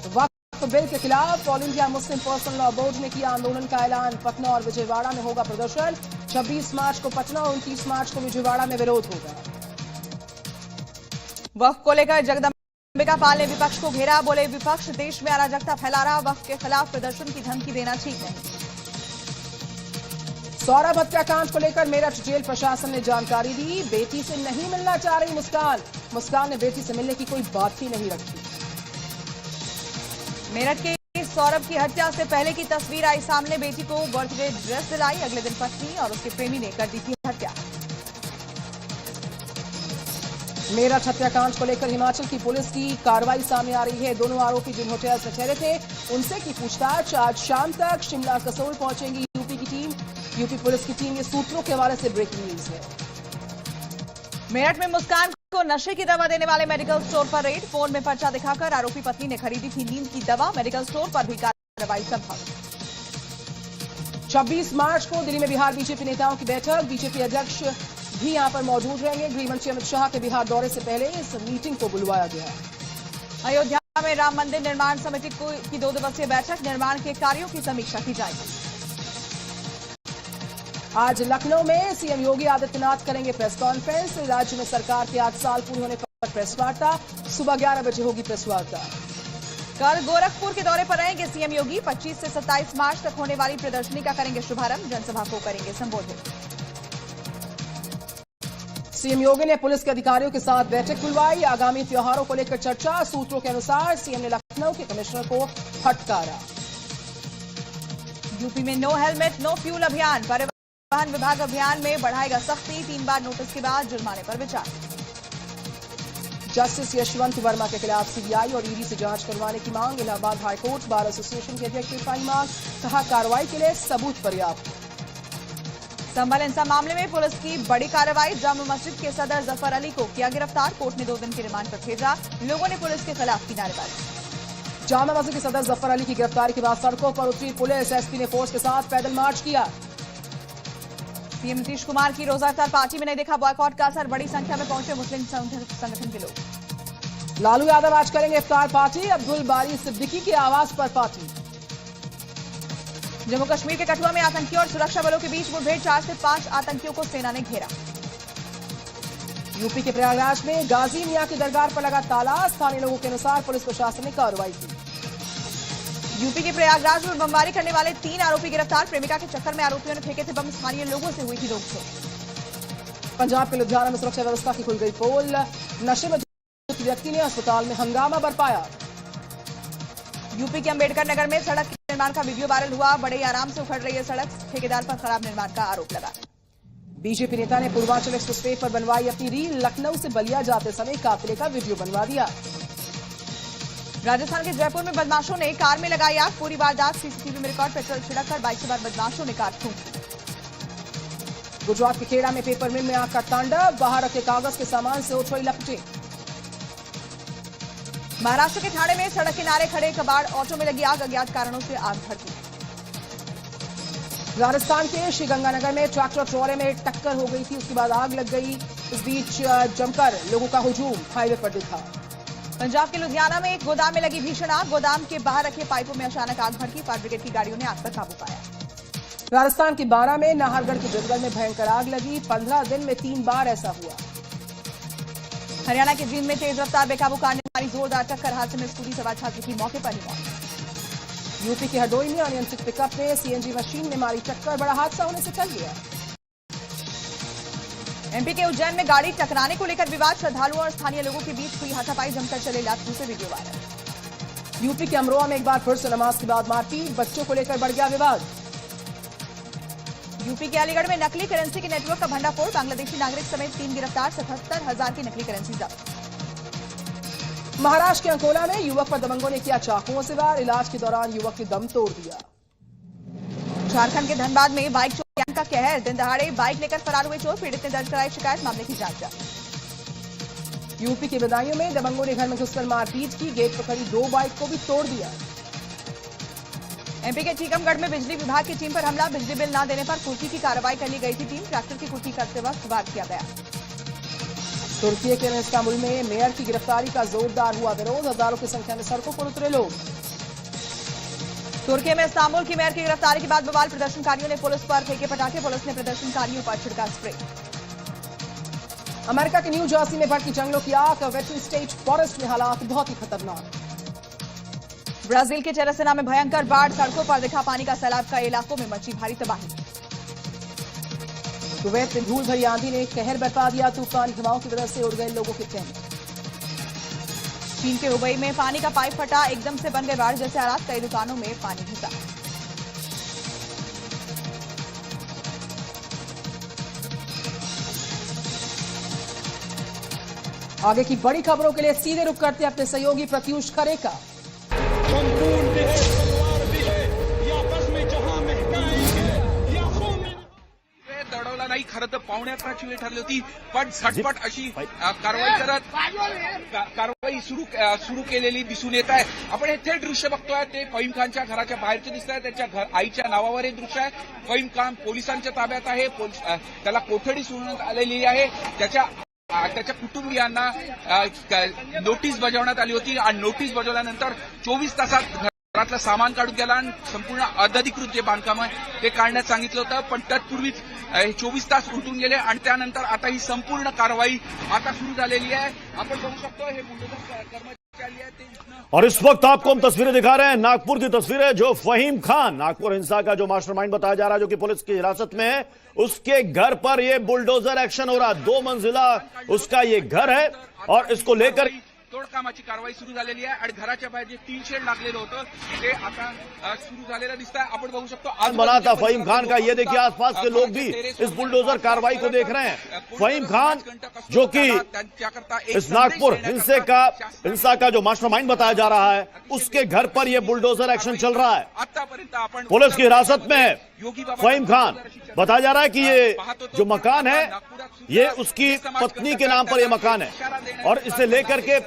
वक्फ बिल के खिलाफ all India Muslim personal law board ने किया आंदोलन का ऐलान, पटना और विजयवाड़ा में होगा प्रदर्शन, 26 मार्च को पटना और 29 मार्च को विजयवाड़ा में विरोध होगा। वक्फ को लेकर जगदंबिका पाल ने विपक्ष को घेरा, बोले विपक्ष देश में अराजकता फैला रहा, वक्फ के खिलाफ प्रदर्शन की धमकी देना ठीक नहीं। सौरभ हत्याकांड को लेकर मेरठ जेल प्रशासन ने जानकारी दी, बेटी से नहीं मिलना चाह रही मुस्कान ने बेटी से मिलने की कोई बात ही नहीं रखी। मेरठ के सौरभ की हत्या से पहले की तस्वीर आई सामने, बेटी को बर्थडे ड्रेस दिलाई, अगले दिन पत्नी और उसके प्रेमी ने कर दी थी हत्या। मेरठ हत्याकांड को लेकर हिमाचल की पुलिस की कार्रवाई सामने आ रही है, दोनों आरोपी जिन होटल से ठहरे थे उनसे की पूछताछ, आज शाम तक शिमला कसोल पहुंचेंगी यूपी की टीम, यूपी पुलिस की टीम, ये सूत्रों के हवाले से ब्रेकिंग न्यूज है। मेरठ में मुस्कान को नशे की दवा देने वाले मेडिकल स्टोर पर रेड, फोन में पर्चा दिखाकर आरोपी पत्नी ने खरीदी थी नींद की दवा, मेडिकल स्टोर पर भी कार्रवाई संभव। 26 मार्च को दिल्ली में बिहार बीजेपी नेताओं की बैठक, बीजेपी अध्यक्ष भी यहां पर मौजूद रहेंगे, गृह मंत्री अमित शाह के बिहार दौरे से पहले इस मीटिंग को बुलवाया गया। अयोध्या में राम मंदिर निर्माण समिति की 2 दिवसीय बैठक, निर्माण के कार्यों की समीक्षा की जाएगी। आज लखनऊ में सीएम योगी आदित्यनाथ करेंगे प्रेस कॉन्फ्रेंस। राज्य में सरकार के 8 साल पूरे होने पर प्रेस वार्ता। सुबह 11 बजे होगी प्रेस वार्ता। कल गोरखपुर के दौरे पर रहेंगे सीएम योगी। 25 से 27 मार्च तक होने वाली प्रदर्शनी का करेंगे शुभारंभ। जनसभा को करेंगे संबोधित। सीएम योगी ने पुलिस के अधिकारियों के साथ बैठक बुलवाई। आगामी त्योहारों को लेकर चर्चा। सूत्रों के अनुसार सीएम ने लखनऊ के कमिश्नर को फटकारा। यूपी में नो हेलमेट नो फ्यूल अभियान। परिवहन विभाग अभियान में बढ़ाएगा सख्ती। 3 बार नोटिस के बाद जुर्माने पर विचार। जस्टिस यशवंत वर्मा के खिलाफ सीबीआई और ईडी से जांच करवाने की मांग। इलाहाबाद हाईकोर्ट बार एसोसिएशन के अध्यक्ष ने उठाई मांग। कहा कार्रवाई के लिए सबूत पर्याप्त। संभल हिंसा मामले में पुलिस की बड़ी कार्रवाई। जामा मस्जिद के सदर जफर अली को किया गिरफ्तार। कोर्ट ने 2 दिन के रिमांड पर भेजा। लोगों ने पुलिस के खिलाफ की नारेबाजी। जामा मस्जिद के सदर जफर अली की गिरफ्तारी के बाद सड़कों पर उतरी पुलिस। एसपी ने फोर्स के साथ पैदल मार्च किया। सीएम नीतीश कुमार की रोजा इफ्तार पार्टी में नहीं देखा बॉयकॉट का असर। बड़ी संख्या में पहुंचे मुस्लिम संगठन के लोग। लालू यादव आज करेंगे इफ्तार पार्टी। अब्दुल बारी सिद्दीकी के आवास पर पार्टी। जम्मू कश्मीर के कठुआ में आतंकियों और सुरक्षा बलों के बीच मुठभेड़। 4 से 5 आतंकियों को सेना ने घेरा। यूपी के प्रयागराज में गाजी मियां की दरगाह पर लगा ताला। स्थानीय लोगों के अनुसार पुलिस प्रशासन ने कार्रवाई की। यूपी के प्रयागराज में बमबारी करने वाले 3 आरोपी गिरफ्तार। प्रेमिका के चक्कर में आरोपियों ने फेंके थे बम। स्थानीय लोगों से हुई थी रोकथाम। पंजाब के लुधियाना में सुरक्षा व्यवस्था की खुल गई पोल। नशे में धुत व्यक्ति ने अस्पताल में हंगामा बरपाया। यूपी के अंबेडकर नगर में सड़क के निर्माण का वीडियो वायरल हुआ। बड़े आराम से उखड़ रही है सड़क। ठेकेदार पर खराब निर्माण का आरोप लगा। बीजेपी नेता ने पूर्वांचल एक्सप्रेसवे पर बनवाई अपनी रील। लखनऊ से बलिया जाते समय काफिले का वीडियो बनवा दिया। राजस्थान के जयपुर में बदमाशों ने कार में लगाई आग। पूरी वारदात सीसीटीवी में रिकॉर्ड। पेट्रोल छिड़ककर बाइक सवार बदमाशों ने कार फूंकी। गुजरात के खेड़ा में पेपर मिल में आग का तांडव। बाहर रखे कागज के सामान से उठ रही लपटें। महाराष्ट्र के ठाणे में सड़क किनारे खड़े कबाड़ ऑटो में लगी आग। अज्ञात कारणों से आग भड़की। राजस्थान के श्रीगंगानगर में ट्रैक्टर ट्रॉले में टक्कर हो गई थी। उसके बाद आग लग गई। इस बीच जमकर लोगों का हुजूम हाईवे पर दिखा। पंजाब के लुधियाना में एक गोदाम में लगी भीषण आग। गोदाम के बाहर रखे पाइपों में अचानक आग भड़की। फायर ब्रिगेड की गाड़ियों ने आग पर काबू पाया। राजस्थान के बारां में नाहरगढ़ के जंगल में भयंकर आग लगी। 15 दिन में 3 बार ऐसा हुआ। हरियाणा के जींद में तेज रफ्तार बेकाबू कार ने मारी जोरदार टक्कर। हादसे में स्कूटी सवार छात्र की मौके पर ही मौत। यूपी के हरदोई में अनियंत्रित पिकअप में सीएनजी मशीन ने मारी टक्कर। बड़ा हादसा होने से टल गया। एमपी के उज्जैन में गाड़ी टकराने को लेकर विवाद। श्रद्धालुओं और स्थानीय लोगों के बीच हुई हाथापाई। जमकर चले लाखों से वीडियो वायरल। यूपी के अमरोहा में एक बार फिर से नमाज के बाद मारपीट। बच्चों को लेकर बढ़ गया विवाद। यूपी के अलीगढ़ में नकली करेंसी के नेटवर्क का भंडाफोड़। बांग्लादेशी नागरिक समेत 3 गिरफ्तार। 77,000 की नकली करेंसी जब्त। महाराष्ट्र के अंकोला में युवक पर दबंगों ने किया चाकुओं से वार। इलाज के दौरान युवक ने दम तोड़ दिया। झारखंड के धनबाद में बाइक चोर का कहर। दिन दहाड़े बाइक लेकर फरार हुए चोर। पीड़ित ने दर्ज कराई शिकायत। मामले की जांच जारी। यूपी के बदायूं में दबंगों ने घर में घुसकर मारपीट की। गेट पर खड़ी 2 बाइक को भी तोड़ दिया। एमपी के टीकमगढ़ में बिजली विभाग की टीम पर हमला। बिजली बिल न देने पर कुर्की की कार्रवाई कर ली गई थी टीम। ट्रैक्टर की कुर्की करते वक्त वार किया गया। तुर्की के इस्तांबुल में मेयर की गिरफ्तारी का जोरदार हुआ विरोध। हजारों की संख्या में सड़कों पर उतरे लोग। तुर्की में इस्तांबुल की मेयर की गिरफ्तारी के बाद बवाल। प्रदर्शनकारियों ने पुलिस पर फेंके पटाखे। पुलिस ने प्रदर्शनकारियों पर छिड़का स्प्रे। अमेरिका के न्यू जर्सी में भड़की जंगलों की आग। वेटरन स्टेट फॉरेस्ट में हालात बहुत ही खतरनाक। ब्राजील के टेरासेना में भयंकर बाढ़। सड़कों पर दिखा पानी का सैलाब। कई इलाकों में मची भारी तबाही। कुवैत में धूल भरी आंधी ने कहर बरपा दिया। तूफान हवाओं की वजह से उड़ गए लोगों के टेंट। चीन के हुबई में पानी का पाइप फटा। एकदम से बन गए बाढ़ जैसे हालात। कई दुकानों में पानी घुसा। आगे की बड़ी खबरों के लिए सीधे रुख करते हैं अपने सहयोगी प्रत्यूष खरे का। संपूर्ण भी है, तलवार भी है, या बस में जहां महकाएंगे या खून में दडवला नाही. खरं तर पावणे 11ची वेळ ठरली होती, पण झटपट अशी कारवाई करत कारवाई सुरू केलेली दिसून येत आहे. आपण हे थेट दृश्य बघतोय ते फहीम खानच्या घराच्या बाहेरचे दिसत आहे. त्याच्या आईच्या नावावर हे दृश्य आहे. फहीम खान पोलिसांच्या ताब्यात आहे. त्याला कोठडी सुनावण्यात आलेली आहे. त्याच्या कुटुंबियांना नोटीस बजावण्यात आली होती आणि नोटीस बजावल्यानंतर 24 तासात घरातलं सामान काढून गेला आणि संपूर्ण अनधिकृत जे बांधकाम आहे ते काढण्यास सांगितलं होतं. पण तत्पूर्वीच 24 तास उलटून गेले आणि त्यानंतर आता ही संपूर्ण कारवाई आता सुरू झालेली आहे. आपण बघू शकतो हे बुलडोझर कर्मचारी आहेत ते. और इस वक्त आपको हम तस्वीरें दिखा रहे हैं, नागपुर की तस्वीरें, जो फहीम खान, नागपुर हिंसा का जो मास्टरमाइंड बताया जा रहा है, जो कि पुलिस की हिरासत में है, उसके घर पर यह बुलडोजर एक्शन हो रहा है. 2 मंजिला उसका ये घर है और इसको लेकर तोडकामाची कारवाई सुरू झालेली आहे आणि घराच्या बाहेर जे टीन शेड लागलेलं होतं ते आता सुरू झालेलं दिसत आहे. आपण बघू शकतो आज बना था फहीम खान का. ये देखिए आसपास के लोग भी इस बुलडोजर कार्रवाई को देख रहे हैं. फहीम खान जो कि इस नागपुर हिंसा का जो मास्टरमाइंड बताया जा रहा है, उसके घर पर यह बुलडोजर एक्शन चल रहा है. पुलिस की हिरासत में है फहीम खान. बताया जा रहा है कि ये जो मकान है ये उसकी पत्नी के नाम पर यह मकान है और इसे लेकर के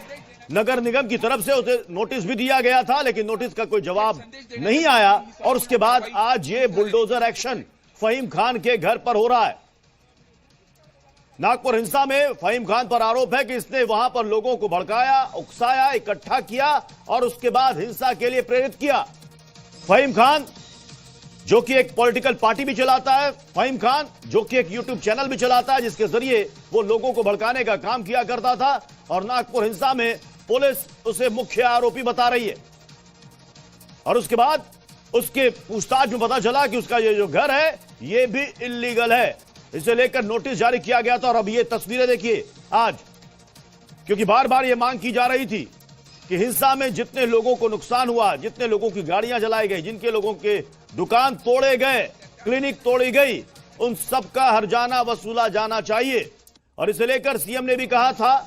नगर निगम की तरफ से उसे नोटिस भी दिया गया था, लेकिन नोटिस का कोई जवाब नहीं आया. और उसके बाद आज ये बुलडोजर एक्शन फहीम खान के घर पर हो रहा है. नागपुर हिंसा में फहीम खान पर आरोप है कि इसने वहां पर लोगों को भड़काया, उकसाया, इकट्ठा किया और उसके बाद हिंसा के लिए प्रेरित किया. फहीम खान जो कि एक पॉलिटिकल पार्टी भी चलाता है, फहीम खान जो कि एक यूट्यूब चैनल भी चलाता है जिसके जरिए वो लोगों को भड़काने का काम किया करता था. और नागपुर हिंसा में पुलिस उसे मुख्य आरोपी बता रही है. और उसके बाद उसके पूछताछ में पता चला कि उसका ये जो घर है ये भी इल्लीगल है. इसे लेकर नोटिस जारी किया गया था. और अब ये तस्वीरें देखिए आज, क्योंकि बार बार ये मांग की जा रही थी कि हिंसा में जितने लोगों को नुकसान हुआ, जितने लोगों की गाड़ियां जलाई गई, जिनके लोगों के दुकान तोड़े गए, क्लिनिक तोड़ी गई, उन सबका हर्जाना वसूला जाना चाहिए. और इसे लेकर सीएम ने भी कहा था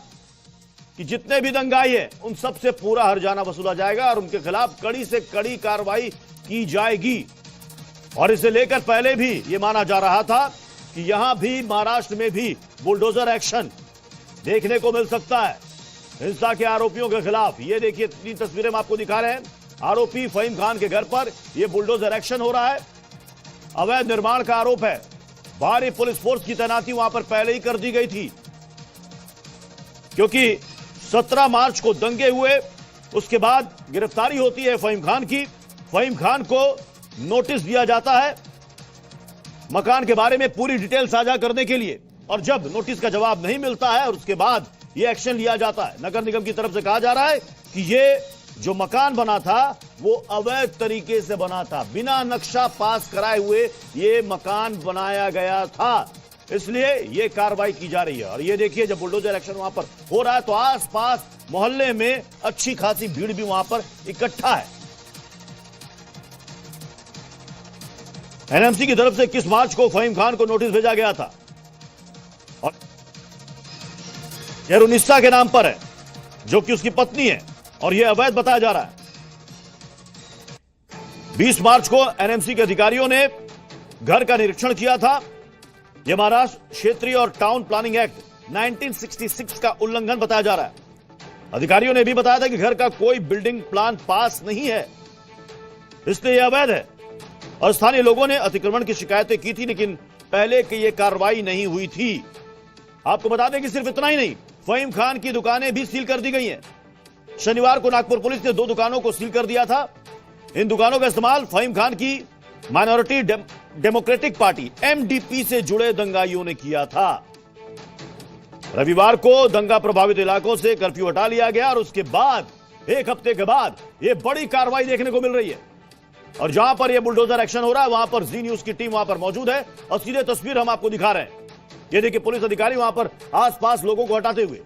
कि जितने भी दंगाई है उन सब से पूरा हर्जाना वसूला जाएगा और उनके खिलाफ कड़ी से कड़ी कार्रवाई की जाएगी. और इसे लेकर पहले भी यह माना जा रहा था कि यहां भी, महाराष्ट्र में भी बुलडोजर एक्शन देखने को मिल सकता है हिंसा के आरोपियों के खिलाफ. ये देखिए 3 तस्वीरें हम आपको दिखा रहे हैं. आरोपी फहीम खान के घर पर यह बुलडोजर एक्शन हो रहा है. अवैध निर्माण का आरोप है. भारी पुलिस फोर्स की तैनाती वहां पर पहले ही कर दी गई थी, क्योंकि 17 मार्च को दंगे हुए, उसके बाद गिरफ्तारी होती है फहीम खान की. फहीम खान को नोटिस दिया जाता है मकान के बारे में पूरी डिटेल साझा करने के लिए. और जब नोटिस का जवाब नहीं मिलता है और उसके बाद यह एक्शन लिया जाता है. नगर निगम की तरफ से कहा जा रहा है कि यह जो मकान बना था वो अवैध तरीके से बना था, बिना नक्शा पास कराए हुए ये मकान बनाया गया था, इसलिए ये कार्रवाई की जा रही है. और ये देखिए जब बुलडोजर एक्शन वहां पर हो रहा है तो आसपास मोहल्ले में अच्छी खासी भीड़ भी वहां पर इकट्ठा है. एनएमसी की तरफ से 21 मार्च को फहीम खान को नोटिस भेजा गया था और यह रुनिस्सा के नाम पर है, जो कि उसकी पत्नी है और यह अवैध बताया जा रहा है. 20 मार्च को एनएमसी के अधिकारियों ने घर का निरीक्षण किया था. यह महाराष्ट्र क्षेत्रीय और टाउन प्लानिंग एक्ट 1966 का उल्लंघन बताया जा रहा है. अधिकारियों ने भी बताया था कि घर का कोई बिल्डिंग प्लान पास नहीं है, इसलिए यह अवैध है. और स्थानीय लोगों ने अतिक्रमण की शिकायतें की थी, लेकिन पहले की यह कार्रवाई नहीं हुई थी. आपको बता दें कि सिर्फ इतना ही नहीं, फहीम खान की दुकानें भी सील कर दी गई हैं. शनिवार को नागपुर पुलिस ने 2 दुकानों को सील कर दिया था. इन दुकानों का इस्तेमाल फहीम खान की माइनॉरिटी डेमोक्रेटिक पार्टी एमडीपी से जुड़े दंगाइयों ने किया था. रविवार को दंगा प्रभावित इलाकों से कर्फ्यू हटा लिया गया और उसके बाद 1 हफ्ते के बाद यह बड़ी कार्रवाई देखने को मिल रही है. और जहां पर यह बुलडोजर एक्शन हो रहा है वहां पर जी न्यूज की टीम वहां पर मौजूद है और सीधे तस्वीर हम आपको दिखा रहे हैं. ये देखिए पुलिस अधिकारी वहां पर आसपास लोगों को हटाते हुए.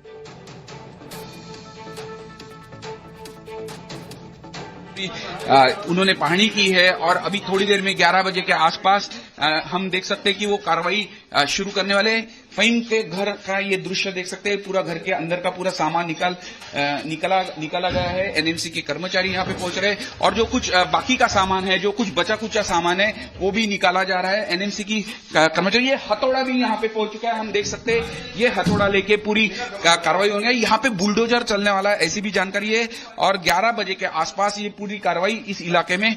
उन्होंने पाहनी की है और अभी थोड़ी देर में 11 बजे के आसपास हम देख सकते हैं कि वो कार्रवाई शुरू करने वाले हैं. फहीम के घर का ये दृश्य देख सकते हैं. पूरा घर के अंदर का पूरा सामान निकाला गया है. एनएमसी के कर्मचारी यहाँ पे पहुंच रहे हैं और जो कुछ बाकी का सामान है, जो कुछ बचा कुचा सामान है, वो भी निकाला जा रहा है. एनएमसी की कर्मचारी, ये हथौड़ा भी यहाँ पे पहुंच चुका है. हम देख सकते हैं ये हथौड़ा लेके पूरी कार्रवाई होगी. यहाँ पे बुलडोजर चलने वाला है, ऐसी भी जानकारी है. और 11 बजे के आसपास ये पूरी कार्रवाई इस इलाके में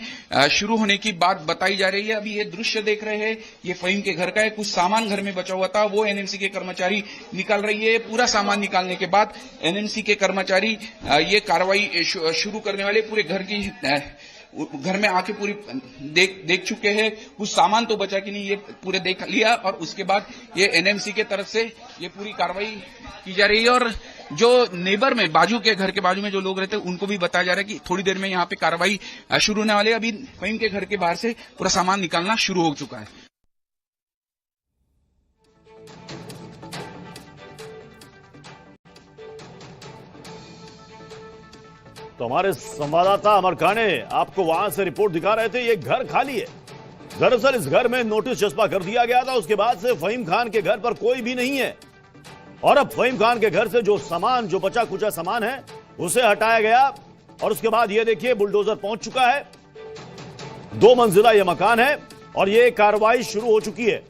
शुरू होने की बात बताई जा रही है. अभी ये दृश्य देख रहे हैं, ये फहीम के घर का है. कुछ सामान घर में बचा हुआ था, वो एनएमसी के कर्मचारी निकाल रही है. पूरा सामान निकालने के बाद एनएमसी के कर्मचारी ये कार्रवाई शुरू करने वाले. पूरे घर की घर में आके पूरी देख चुके हैं। कुछ सामान तो बचा कि नहीं ये पूरे देख लिया और उसके बाद ये एनएमसी के तरफ से ये पूरी कार्रवाई की जा रही है। और जो नेबर में बाजू के घर के बाजू में जो लोग रहते हैं उनको भी बताया जा रहा है कि थोड़ी देर में यहाँ पे कार्रवाई शुरू होने वाली है। अभी फहीम के घर के बाहर से पूरा सामान निकालना शुरू हो चुका है। तो हमारे संवाददाता अमर खान ने आपको वहां से रिपोर्ट दिखा रहे थे, ये घर खाली है। दरअसल इस घर में नोटिस चस्पा कर दिया गया था, उसके बाद से फहीम खान के घर पर कोई भी नहीं है। और अब फहीम खान के घर से जो सामान, जो बचा कुचा सामान है, उसे हटाया गया। और उसके बाद ये देखिए बुलडोजर पहुंच चुका है। 2 मंजिला यह मकान है और ये कार्रवाई शुरू हो चुकी है।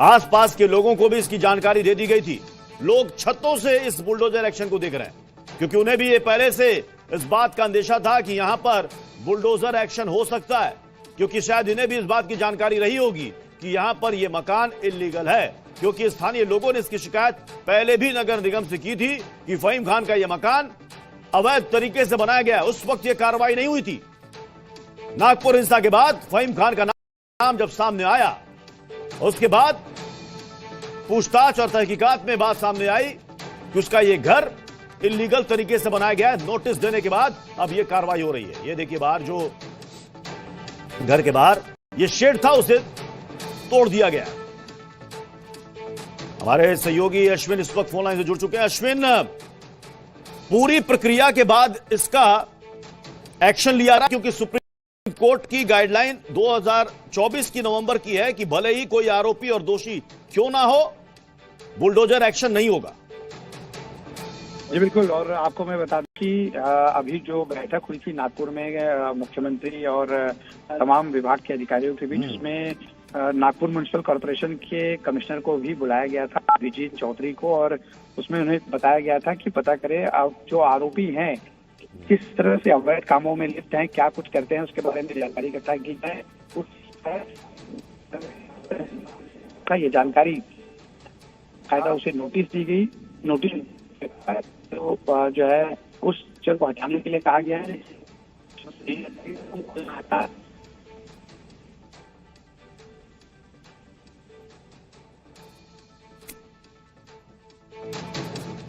आसपास के लोगों को भी इसकी जानकारी दे दी गई थी। लोग छतों से इस बुलडोजर एक्शन को देख रहे हैं, क्योंकि उन्हें भी ये पहले से इस बात का अंदेशा था कि यहां पर बुलडोजर एक्शन हो सकता है, क्योंकि शायद इन्हें भी इस बात की जानकारी रही होगी कि यहां पर यह मकान इल्लीगल है। क्योंकि स्थानीय लोगों ने इसकी शिकायत पहले भी नगर निगम से की थी कि फहीम खान का यह मकान अवैध तरीके से बनाया गया। उस वक्त यह कार्रवाई नहीं हुई थी। नागपुर हिंसा के बाद फहीम खान का नाम जब सामने आया, उसके बाद पूछताछ और तहकीकात में बात सामने आई कि उसका यह घर इल्लीगल तरीके से बनाया गया है। नोटिस देने के बाद अब यह कार्रवाई हो रही है। ये देखिए बाहर जो घर के बाहर ये शेड था उसे तोड़ दिया गया। हमारे सहयोगी अश्विन इस वक्त फोन लाइन से जुड़ चुके हैं। अश्विन, पूरी प्रक्रिया के बाद इसका एक्शन लिया रहा, क्योंकि सुप्रीम कोर्ट की गाइडलाइन 2024 की नवंबर की है कि भले ही कोई आरोपी और दोषी क्यों ना हो, बुलडोजर एक्शन नहीं होगा। जी बिल्कुल। और आपको मैं बता दूं कि अभी जो बैठक हुई थी नागपुर में मुख्यमंत्री और तमाम विभाग के अधिकारियों के बीच, उसमें नागपुर म्युनिसिपल कॉर्पोरेशन के कमिश्नर को भी बुलाया गया था, अभिजीत चौधरी को, और उसमें उन्हें बताया गया था कि पता करें अब जो आरोपी हैं किस तरह से अवैध कामों में लिप्त हैं, क्या कुछ करते हैं, उसके बारे में जानकारी इकट्ठा की जाए। ये जानकारी कायदा उसे नोटिस दी गई। नोटिस तो जो है उस चर को हटाने के लिए कहा गया है।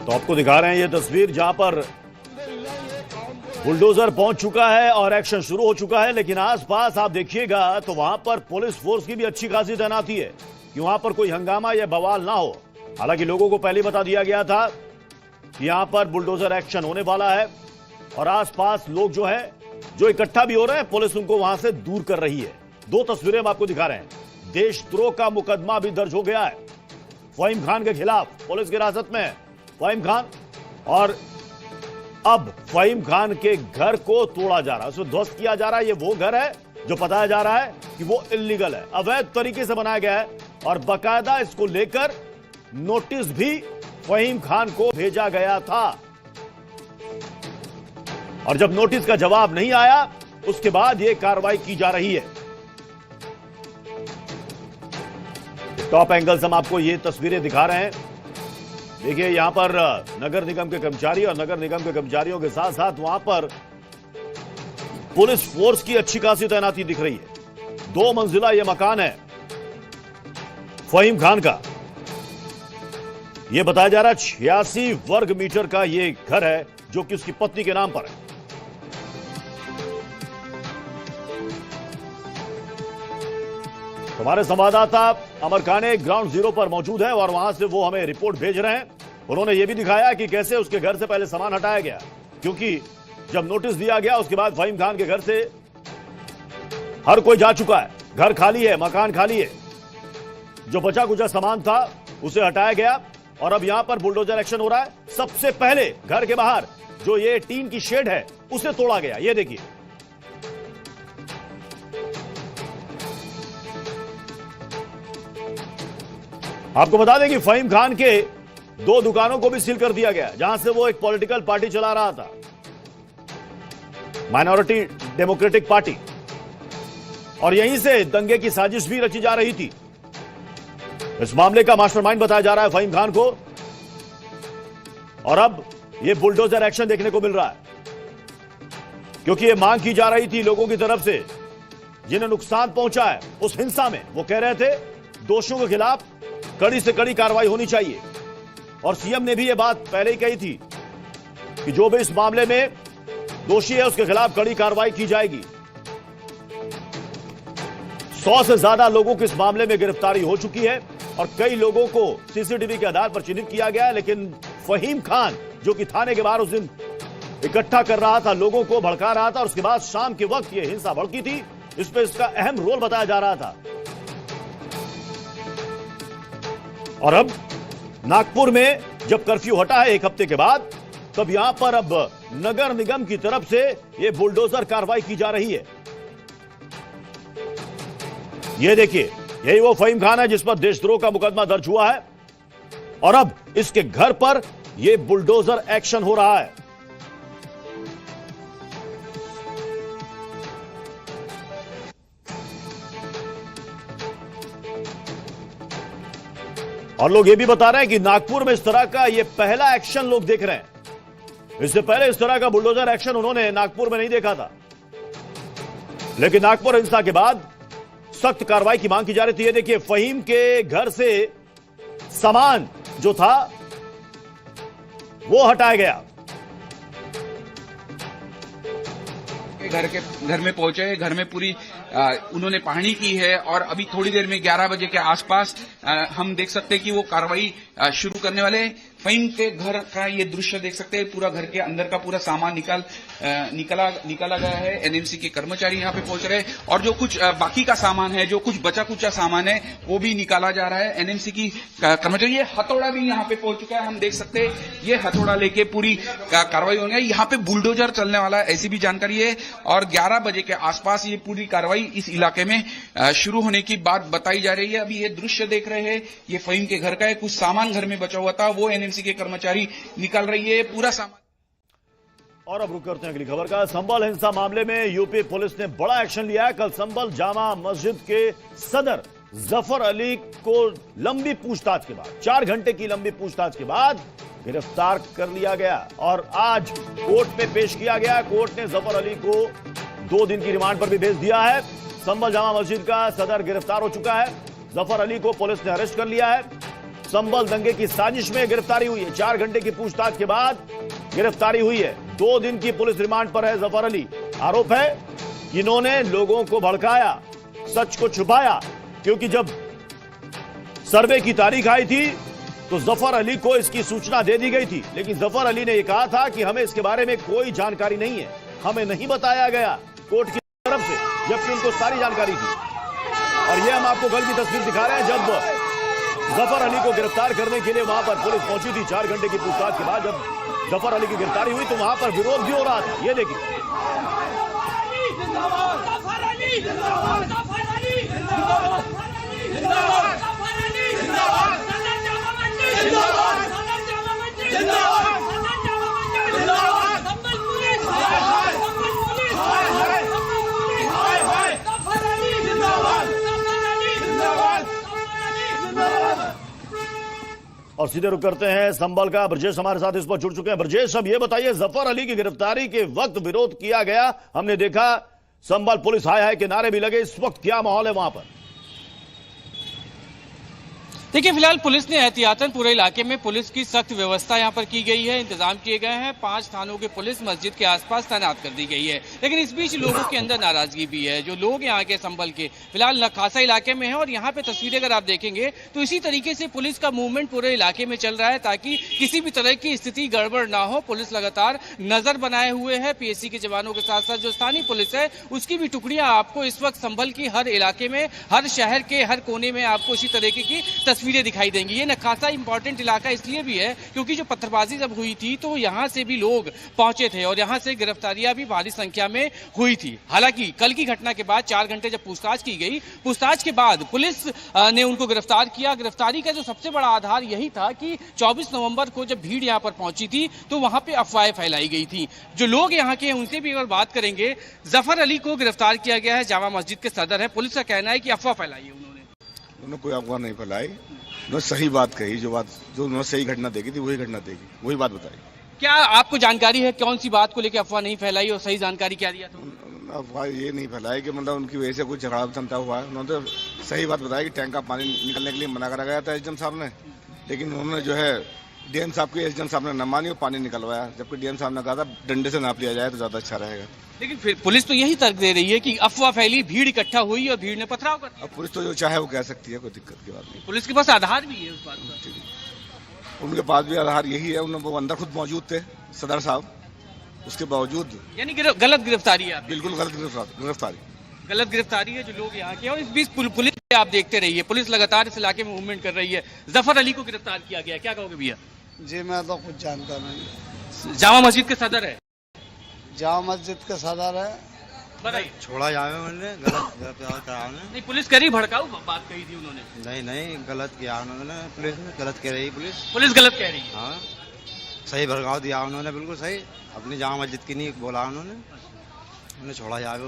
तो आपको दिखा रहे हैं ये तस्वीर जहां पर बुलडोजर पहुंच चुका है और एक्शन शुरू हो चुका है। लेकिन आसपास आप देखिएगा तो वहां पर पुलिस फोर्स की भी अच्छी खासी तैनाती है कि वहां पर कोई हंगामा या बवाल ना हो। हालांकि लोगों को पहले बता दिया गया था कि यहां पर बुलडोजर एक्शन होने वाला है और आसपास लोग जो इकट्ठा भी हो रहे हैं, पुलिस उनको वहां से दूर कर रही है। 2 तस्वीरें हम आपको दिखा रहे हैं। देशद्रोह का मुकदमा भी दर्ज हो गया है फहीम खान के खिलाफ। पुलिस की हिरासत में है फहीम खान और अब फहीम खान के घर को तोड़ा जा रहा है, उसे ध्वस्त किया जा रहा है। ये वो घर है जो बताया जा रहा है कि वो इल्लीगल है, अवैध तरीके से बनाया गया है और बाकायदा इसको लेकर नोटिस भी फहीम खान को भेजा गया था। और जब नोटिस का जवाब नहीं आया, उसके बाद यह कार्रवाई की जा रही है। टॉप एंगल से हम आपको ये तस्वीरें दिखा रहे हैं। देखिए यहां पर नगर निगम के कर्मचारी और नगर निगम के कर्मचारियों के साथ साथ वहां पर पुलिस फोर्स की अच्छी खासी तैनाती दिख रही है। 2 मंजिला यह मकान है फहीम खान का। यह बताया जा रहा है 86 वर्ग मीटर का यह घर है जो कि उसकी पत्नी के नाम पर है। हमारे संवाददाता अमर खाने ग्राउंड जीरो पर मौजूद है और वहां से वो हमें रिपोर्ट भेज रहे हैं। उन्होंने ये भी दिखाया कि कैसे उसके घर से पहले सामान हटाया गया, क्योंकि जब नोटिस दिया गया उसके बाद फहीम खान के घर से हर कोई जा चुका है। घर खाली है, मकान खाली है। जो बचा कुचा सामान था उसे हटाया गया और अब यहां पर बुलडोजर एक्शन हो रहा है। सबसे पहले घर के बाहर जो ये टीन की शेड है उसे तोड़ा गया। ये देखिए, आपको बता दें कि फहीम खान के 2 दुकानों को भी सील कर दिया गया, जहां से वो एक पॉलिटिकल पार्टी चला रहा था, माइनॉरिटी डेमोक्रेटिक पार्टी, और यहीं से दंगे की साजिश भी रची जा रही थी। इस मामले का मास्टरमाइंड बताया जा रहा है फहीम खान को और अब यह बुलडोजर एक्शन देखने को मिल रहा है, क्योंकि ये मांग की जा रही थी लोगों की तरफ से जिन्हें नुकसान पहुंचा है उस हिंसा में। वो कह रहे थे दोषियों के खिलाफ कड़ी से कड़ी कार्रवाई होनी चाहिए। और सीएम ने भी ये बात पहले ही कही थी कि जो भी इस मामले में दोषी है उसके खिलाफ कड़ी कार्रवाई की जाएगी। 100 से ज्यादा लोगों की इस मामले में गिरफ्तारी हो चुकी है और कई लोगों को सीसीटीवी के आधार पर चिन्हित किया गया है। लेकिन फहीम खान जो कि थाने के बाहर उस दिन इकट्ठा कर रहा था, लोगों को भड़का रहा था और उसके बाद शाम के वक्त यह हिंसा भड़की थी, इस पर इसका अहम रोल बताया जा रहा था। और अब नागपुर में जब कर्फ्यू हटा है 1 हफ्ते के बाद, तब यहां पर अब नगर निगम की तरफ से यह बुलडोजर कार्रवाई की जा रही है। यह देखिए, यही वो फहीम खान है जिस पर देशद्रोह का मुकदमा दर्ज हुआ है और अब इसके घर पर यह बुलडोजर एक्शन हो रहा है। और लोग ये भी बता रहे हैं कि नागपुर में इस तरह का ये पहला एक्शन लोग देख रहे हैं। इससे पहले इस तरह का बुलडोजर एक्शन उन्होंने नागपुर में नहीं देखा था। लेकिन नागपुर हिंसा के बाद सख्त कार्रवाई की मांग की जा रही थी। ये देखिए, फहीम के घर से सामान जो था वो हटाया गया। घर में पहुंचे, घर में पूरी उन्होंने पढ़ाई की है और अभी थोड़ी देर में 11 बजे के आसपास हम देख सकते हैं कि वो कार्रवाई शुरू करने वाले हैं। फहीम के घर का ये दृश्य देख सकते हैं, पूरा घर के अंदर का पूरा सामान निकाला गया है। एनएमसी के कर्मचारी यहाँ पे पहुंच रहे हैं और जो कुछ बाकी का सामान है, जो कुछ बचा कुचा सामान है, वो भी निकाला जा रहा है। एनएमसी की कर्मचारी, ये हथौड़ा भी यहाँ पे पहुंच चुका है, हम देख सकते हैं। ये हथौड़ा लेके पूरी कार्रवाई होगी। यहाँ पे बुलडोजर चलने वाला है, ऐसी भी जानकारी है। और 11 बजे के आसपास ये पूरी कार्रवाई इस इलाके में शुरू होने की बात बताई जा रही है। अभी ये दृश्य देख रहे हैं, ये फहीम के घर का है। कुछ सामान घर में बचा हुआ था, वो एनएमसी के कर्मचारी निकाल रही है पूरा सामान। और अब रुक करते हैं अगली खबर का। संभल हिंसा मामले में यूपी पुलिस ने बड़ा एक्शन लिया है। कल संभल जामा मस्जिद के सदर जफर अली को लंबी पूछताछ के बाद, 4 घंटे की लंबी पूछताछ के बाद गिरफ्तार कर लिया गया और आज कोर्ट में पेश किया गया। कोर्ट ने जफर अली को 2 दिन की रिमांड पर भी भेज दिया है। संभल जामा मस्जिद का सदर गिरफ्तार हो चुका है। जफर अली को पुलिस ने अरेस्ट कर लिया है। संभल दंगे की साजिश में गिरफ्तारी हुई है। 4 घंटे की पूछताछ के बाद गिरफ्तारी हुई है। 2 दिन की पुलिस रिमांड पर है जफर अली। आरोप है कि इन्होंने लोगों को भड़काया, सच को छुपाया, क्योंकि जब सर्वे की तारीख आई थी तो जफर अली को इसकी सूचना दे दी गई थी। लेकिन जफर अली ने यह कहा था कि हमें इसके बारे में कोई जानकारी नहीं है, हमें नहीं बताया गया कोर्ट की तरफ से, जबकि उनको सारी जानकारी थी। और यह हम आपको कल की तस्वीर दिखा रहे हैं जब जफर अली को गिरफ्तार करने के लिए वहां पर पुलिस पहुंची थी। 4 घंटे की पूछताछ के बाद जब जफर अली की गिरफ्तारी हुई तो वहां पर विरोध भी हो रहा था। ये देखिए, और सीधे रुक करते हैं संभल का। ब्रजेश हमारे साथ इस पर जुड़ चुके हैं। ब्रजेश, अब ये बताइए, जफर अली की गिरफ्तारी के वक्त विरोध किया गया, हमने देखा संभल पुलिस हाय के नारे भी लगे, इस वक्त क्या माहौल है वहां पर? देखिए, फिलहाल पुलिस ने एहतियातन पूरे इलाके में पुलिस की सख्त व्यवस्था यहां पर की गई है, इंतजाम किए गए हैं। 5 थानों की पुलिस मस्जिद के आसपास तैनात कर दी गई है। लेकिन इस बीच लोगों के अंदर नाराजगी भी है। जो लोग यहाँ के संभल के फिलहाल नखासा इलाके में है और यहाँ पे तस्वीरें अगर आप देखेंगे तो इसी तरीके से पुलिस का मूवमेंट पूरे इलाके में चल रहा है ताकि किसी भी तरह की स्थिति गड़बड़ ना हो। पुलिस लगातार नजर बनाए हुए है। पीएससी के जवानों के साथ साथ जो स्थानीय पुलिस है उसकी भी टुकड़ियां आपको इस वक्त संभल की हर इलाके में, हर शहर के हर कोने में आपको इसी तरीके की तस्वीरें दिखाई देंगी। ये नखासा इंपॉर्टेंट इलाका इसलिए भी है क्योंकि जो पत्थरबाजी जब हुई थी तो यहां से भी लोग पहुंचे थे और यहां से गिरफ्तारियां भी भारी संख्या में हुई थी। हालांकि कल की घटना के बाद 4 घंटे जब पूछताछ की गई, पूछताछ के बाद पुलिस ने उनको गिरफ्तार किया। गिरफ्तारी का जो सबसे बड़ा आधार यही था कि 24 नवंबर को जब भीड़ यहां पर पहुंची थी तो वहां पर अफवाहें फैलाई गई थी। जो लोग यहाँ के हैं उनसे भी अगर बात करेंगे, जफर अली को गिरफ्तार किया गया है, जामा मस्जिद के सदर है। पुलिस का कहना है कि अफवाह फैलाई है उन्होंने कोई अफवाह नहीं फैलाई, उन्होंने सही बात कही। जो उन्होंने सही घटना देखी थी वही घटना देखी, वही बात बताई। क्या आपको जानकारी है कौन सी बात को लेकर अफवाह नहीं फैलाई और सही जानकारी क्या दिया था? अफवाह ये नहीं फैलाई कि मतलब उनकी वजह से कुछ झगड़ा चलता हुआ है। उन्होंने तो सही बात बताया कि टैंक का पानी निकलने के लिए मना करा गया था एसडीएम साहब ने, लेकिन उन्होंने जो है डीएम साहब की एसडीएम साहब ने न मानी और पानी निकलवाया, जबकि डीएम साहब ने कहा था डंडे से नाप लिया जाए तो ज्यादा अच्छा रहेगा। लेकिन फिर पुलिस तो यही तर्क दे रही है कि अफवाह फैली, भीड़ इकट्ठा हुई और भीड़ ने पथराव कर दिया। अब पुलिस तो जो चाहे वो कह सकती है, कोई दिक्कत की बात नहीं। पुलिस के पास आधार भी है उस बात का। उनके पास भी आधार यही है, वो अंदर खुद मौजूद थे सदर साहब, उसके बावजूद यानी गलत गिरफ्तारी है। बिल्कुल गलत गिरफ्तारी है जो लोग यहाँ के। और इस बीच पुलिस आप देखते रहिए, पुलिस लगातार इस इलाके में मूवमेंट कर रही है। जफर अली को गिरफ्तार किया गया, क्या कहोगे भैया? जी मैं तो कुछ जानता नहीं। जामा मस्जिद के सदर है। जामा मस्जिद के सदर है, बताइए। छोड़ा जावे मैंने, गलत कराया नहीं, पुलिस करी भड़काऊ बात कही थी उन्होंने। नहीं गलत किया उन्होंने, पुलिस ने गलत कह रही, पुलिस गलत कह रही है। हाँ सही भड़काव दिया उन्होंने, बिल्कुल सही। अपनी जामा मस्जिद की नहीं बोला उन्होंने छोड़ा जावे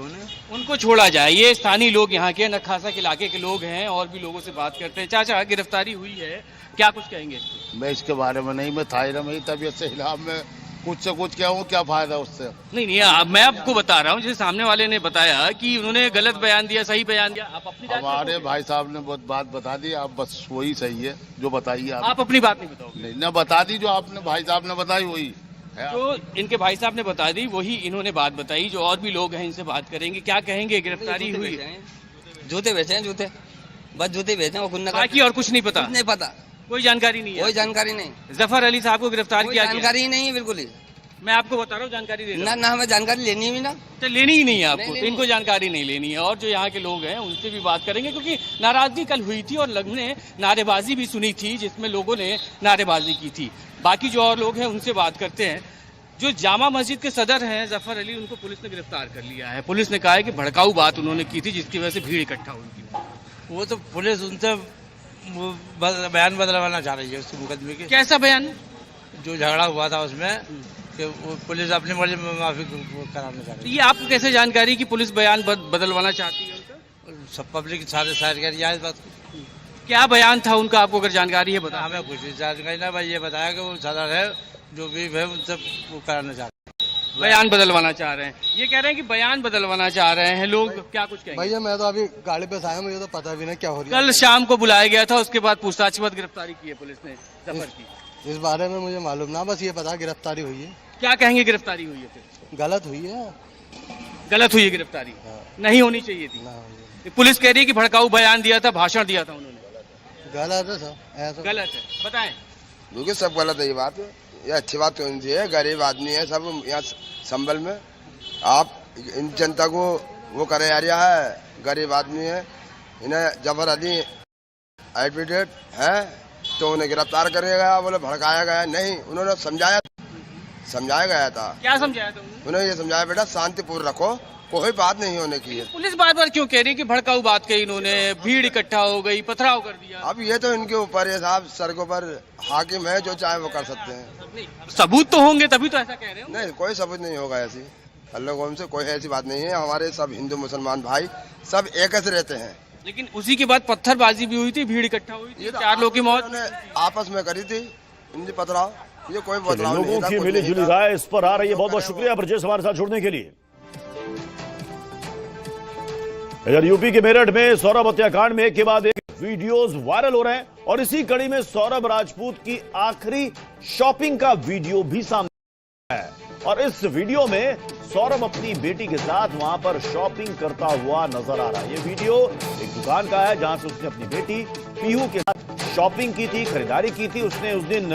उनको छोड़ा जाए। ये स्थानीय लोग यहाँ के नखासा के इलाके के लोग हैं और भी लोगों से बात करते हैं। चाचा, गिरफ्तारी हुई है, क्या कुछ कहेंगे? मैं इसके बारे में नहीं, मैं था ही ना, मेरी तबीयत से हिलाब में कुछ से कुछ क्या हूँ, क्या फायदा उससे? नहीं, मैं आपको बता रहा हूँ, जैसे सामने वाले ने बताया कि उन्होंने गलत बयान दिया, सही बयान दिया। आप अपनी हमारे भाई साहब ने बहुत बात बता दी, आप बस वही सही है जो बताइए। आप अपनी बात नहीं बताओगे? नहीं ना, बता दी जो आपने भाई साहब ने बताई वही तो इनके भाई साहब ने बता दी, वही इन्होंने बात बताई। जो और भी लोग हैं इनसे बात करेंगे, क्या कहेंगे? गिरफ्तारी हुई, जूते बेचे हैं, जूते बस जूते बेचे हैं, वो बाकी और कुछ नहीं पता। नहीं पता, कोई जानकारी नहीं है। कोई जानकारी नहीं। जफर अली साहब को गिरफ्तार किया गया, जानकारी नहीं है बिल्कुल ही। मैं आपको बता रहा हूँ, जानकारी दे ना हमें जानकारी लेनी है ना, तो लेनी ही नहीं है आपको, तो इनको जानकारी नहीं लेनी है। और जो यहाँ के लोग हैं उनसे भी बात करेंगे, क्योंकि नाराजगी कल हुई थी और लगने नारेबाजी भी सुनी थी जिसमें लोगों ने नारेबाजी की थी। बाकी जो और लोग हैं उनसे बात करते हैं। जो जामा मस्जिद के सदर हैं जफर अली, उनको पुलिस ने गिरफ्तार कर लिया है। पुलिस ने कहा है कि भड़काऊ बात उन्होंने की थी जिसकी वजह से भीड़ इकट्ठा हुई थी। वो तो पुलिस उनसे बयान बदलवाना चाह रही है उस मुकदमे के। कैसा बयान? जो झगड़ा हुआ था उसमें कि वो पुलिस अपनी मर्जी में माफी कराना चाह रही है। ये आपको कैसे जानकारी कि पुलिस बयान बदलवाना चाहती है उनका? सब पब्लिक सारे शायर कर दिया इस बात को। क्या बयान था उनका, आपको अगर जानकारी है बता। हमें कुछ जानकारी ना भाई, ये बताया कि वो सदर है, जो भी है उनसे वो कराना चाहते हैं, बयान बदलवाना चाह रहे हैं। ये कह रहे हैं कि बयान बदलवाना चाह रहे हैं लोग, क्या कुछ कहेंगे? भैया मैं तो अभी गाड़ी पे आया, मुझे तो पता भी नहीं क्या हो रही है। कल शाम को बुलाया गया था, उसके बाद पूछताछ के बाद गिरफ्तारी की है पुलिस ने जफर की। इस बारे में मुझे मालूम ना, बस ये पता गिरफ्तारी हुई है। क्या कहेंगे? गिरफ्तारी हुई है फिर? गलत हुई है। गलत हुई है गिरफ्तारी, नहीं होनी चाहिए थी। पुलिस कह रही है कि भड़काऊ बयान दिया था, भाषण दिया था उन्होंने। गलत है सर, ऐसा गलत है, बताएं। बिल्कुल सब गलत है ये बात। ये अच्छी बात तो नहीं है, गरीब आदमी है सब यहाँ संभल में। आप इन जनता को वो करे आ रहा है, गरीब आदमी है। इन्हें जफर अली एडवोकेट है तो उन्हें गिरफ्तार करेगा, बोले भड़काया गया नहीं। उन्होंने समझाया गया था। क्या समझाया था उन्होंने? ये समझाया बेटा शांतिपूर्ण रखो, कोई बात नहीं होने की है। पुलिस बार बार क्यों कह रही है कि भड़काऊ बात कही इन्होंने, भीड़ इकट्ठा हो गई, पथराव कर दिया? अब ये तो इनके ऊपर है साहब, सड़कों पर हाकिम है, जो चाहे वो कर सकते हैं। सबूत तो होंगे तभी तो ऐसा कह रहे हो। नहीं, कोई सबूत नहीं होगा ऐसी। अल्लाह से कोई ऐसी बात नहीं है। हमारे सब हिंदू मुसलमान भाई सब एक से रहते हैं। लेकिन उसी के बाद पत्थरबाजी भी हुई थी, भीड़ इकट्ठा हुई थी, 4 लोगों की मौत आपस में करी थी। इनकी पथराव, ये कोई बदलाव नहीं था। लोगों की मिली जुली राय इस पर आ रही है। बहुत बहुत शुक्रिया ब्रजेश हमारे साथ जुड़ने के लिए। इधर यूपी के मेरठ में सौरभ हत्याकांड में एक के बाद एक वीडियोस वायरल हो रहे हैं और इसी कड़ी में सौरभ राजपूत की आखिरी शॉपिंग का वीडियो भी सामने आया है। और इस वीडियो में सौरभ अपनी बेटी के साथ वहां पर शॉपिंग करता हुआ नजर आ रहा है। ये वीडियो एक दुकान का है जहां से उसने अपनी बेटी पीहू के साथ शॉपिंग की थी, खरीदारी की थी। उसने उस दिन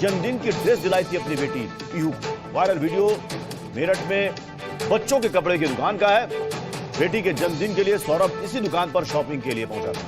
जन्मदिन की ड्रेस दिलाई थी अपनी बेटी पीहू को। वायरल वीडियो मेरठ में बच्चों के कपड़े की दुकान का है। बेटी के जन्मदिन के लिए सौरभ इसी दुकान पर शॉपिंग के लिए पहुंचा था।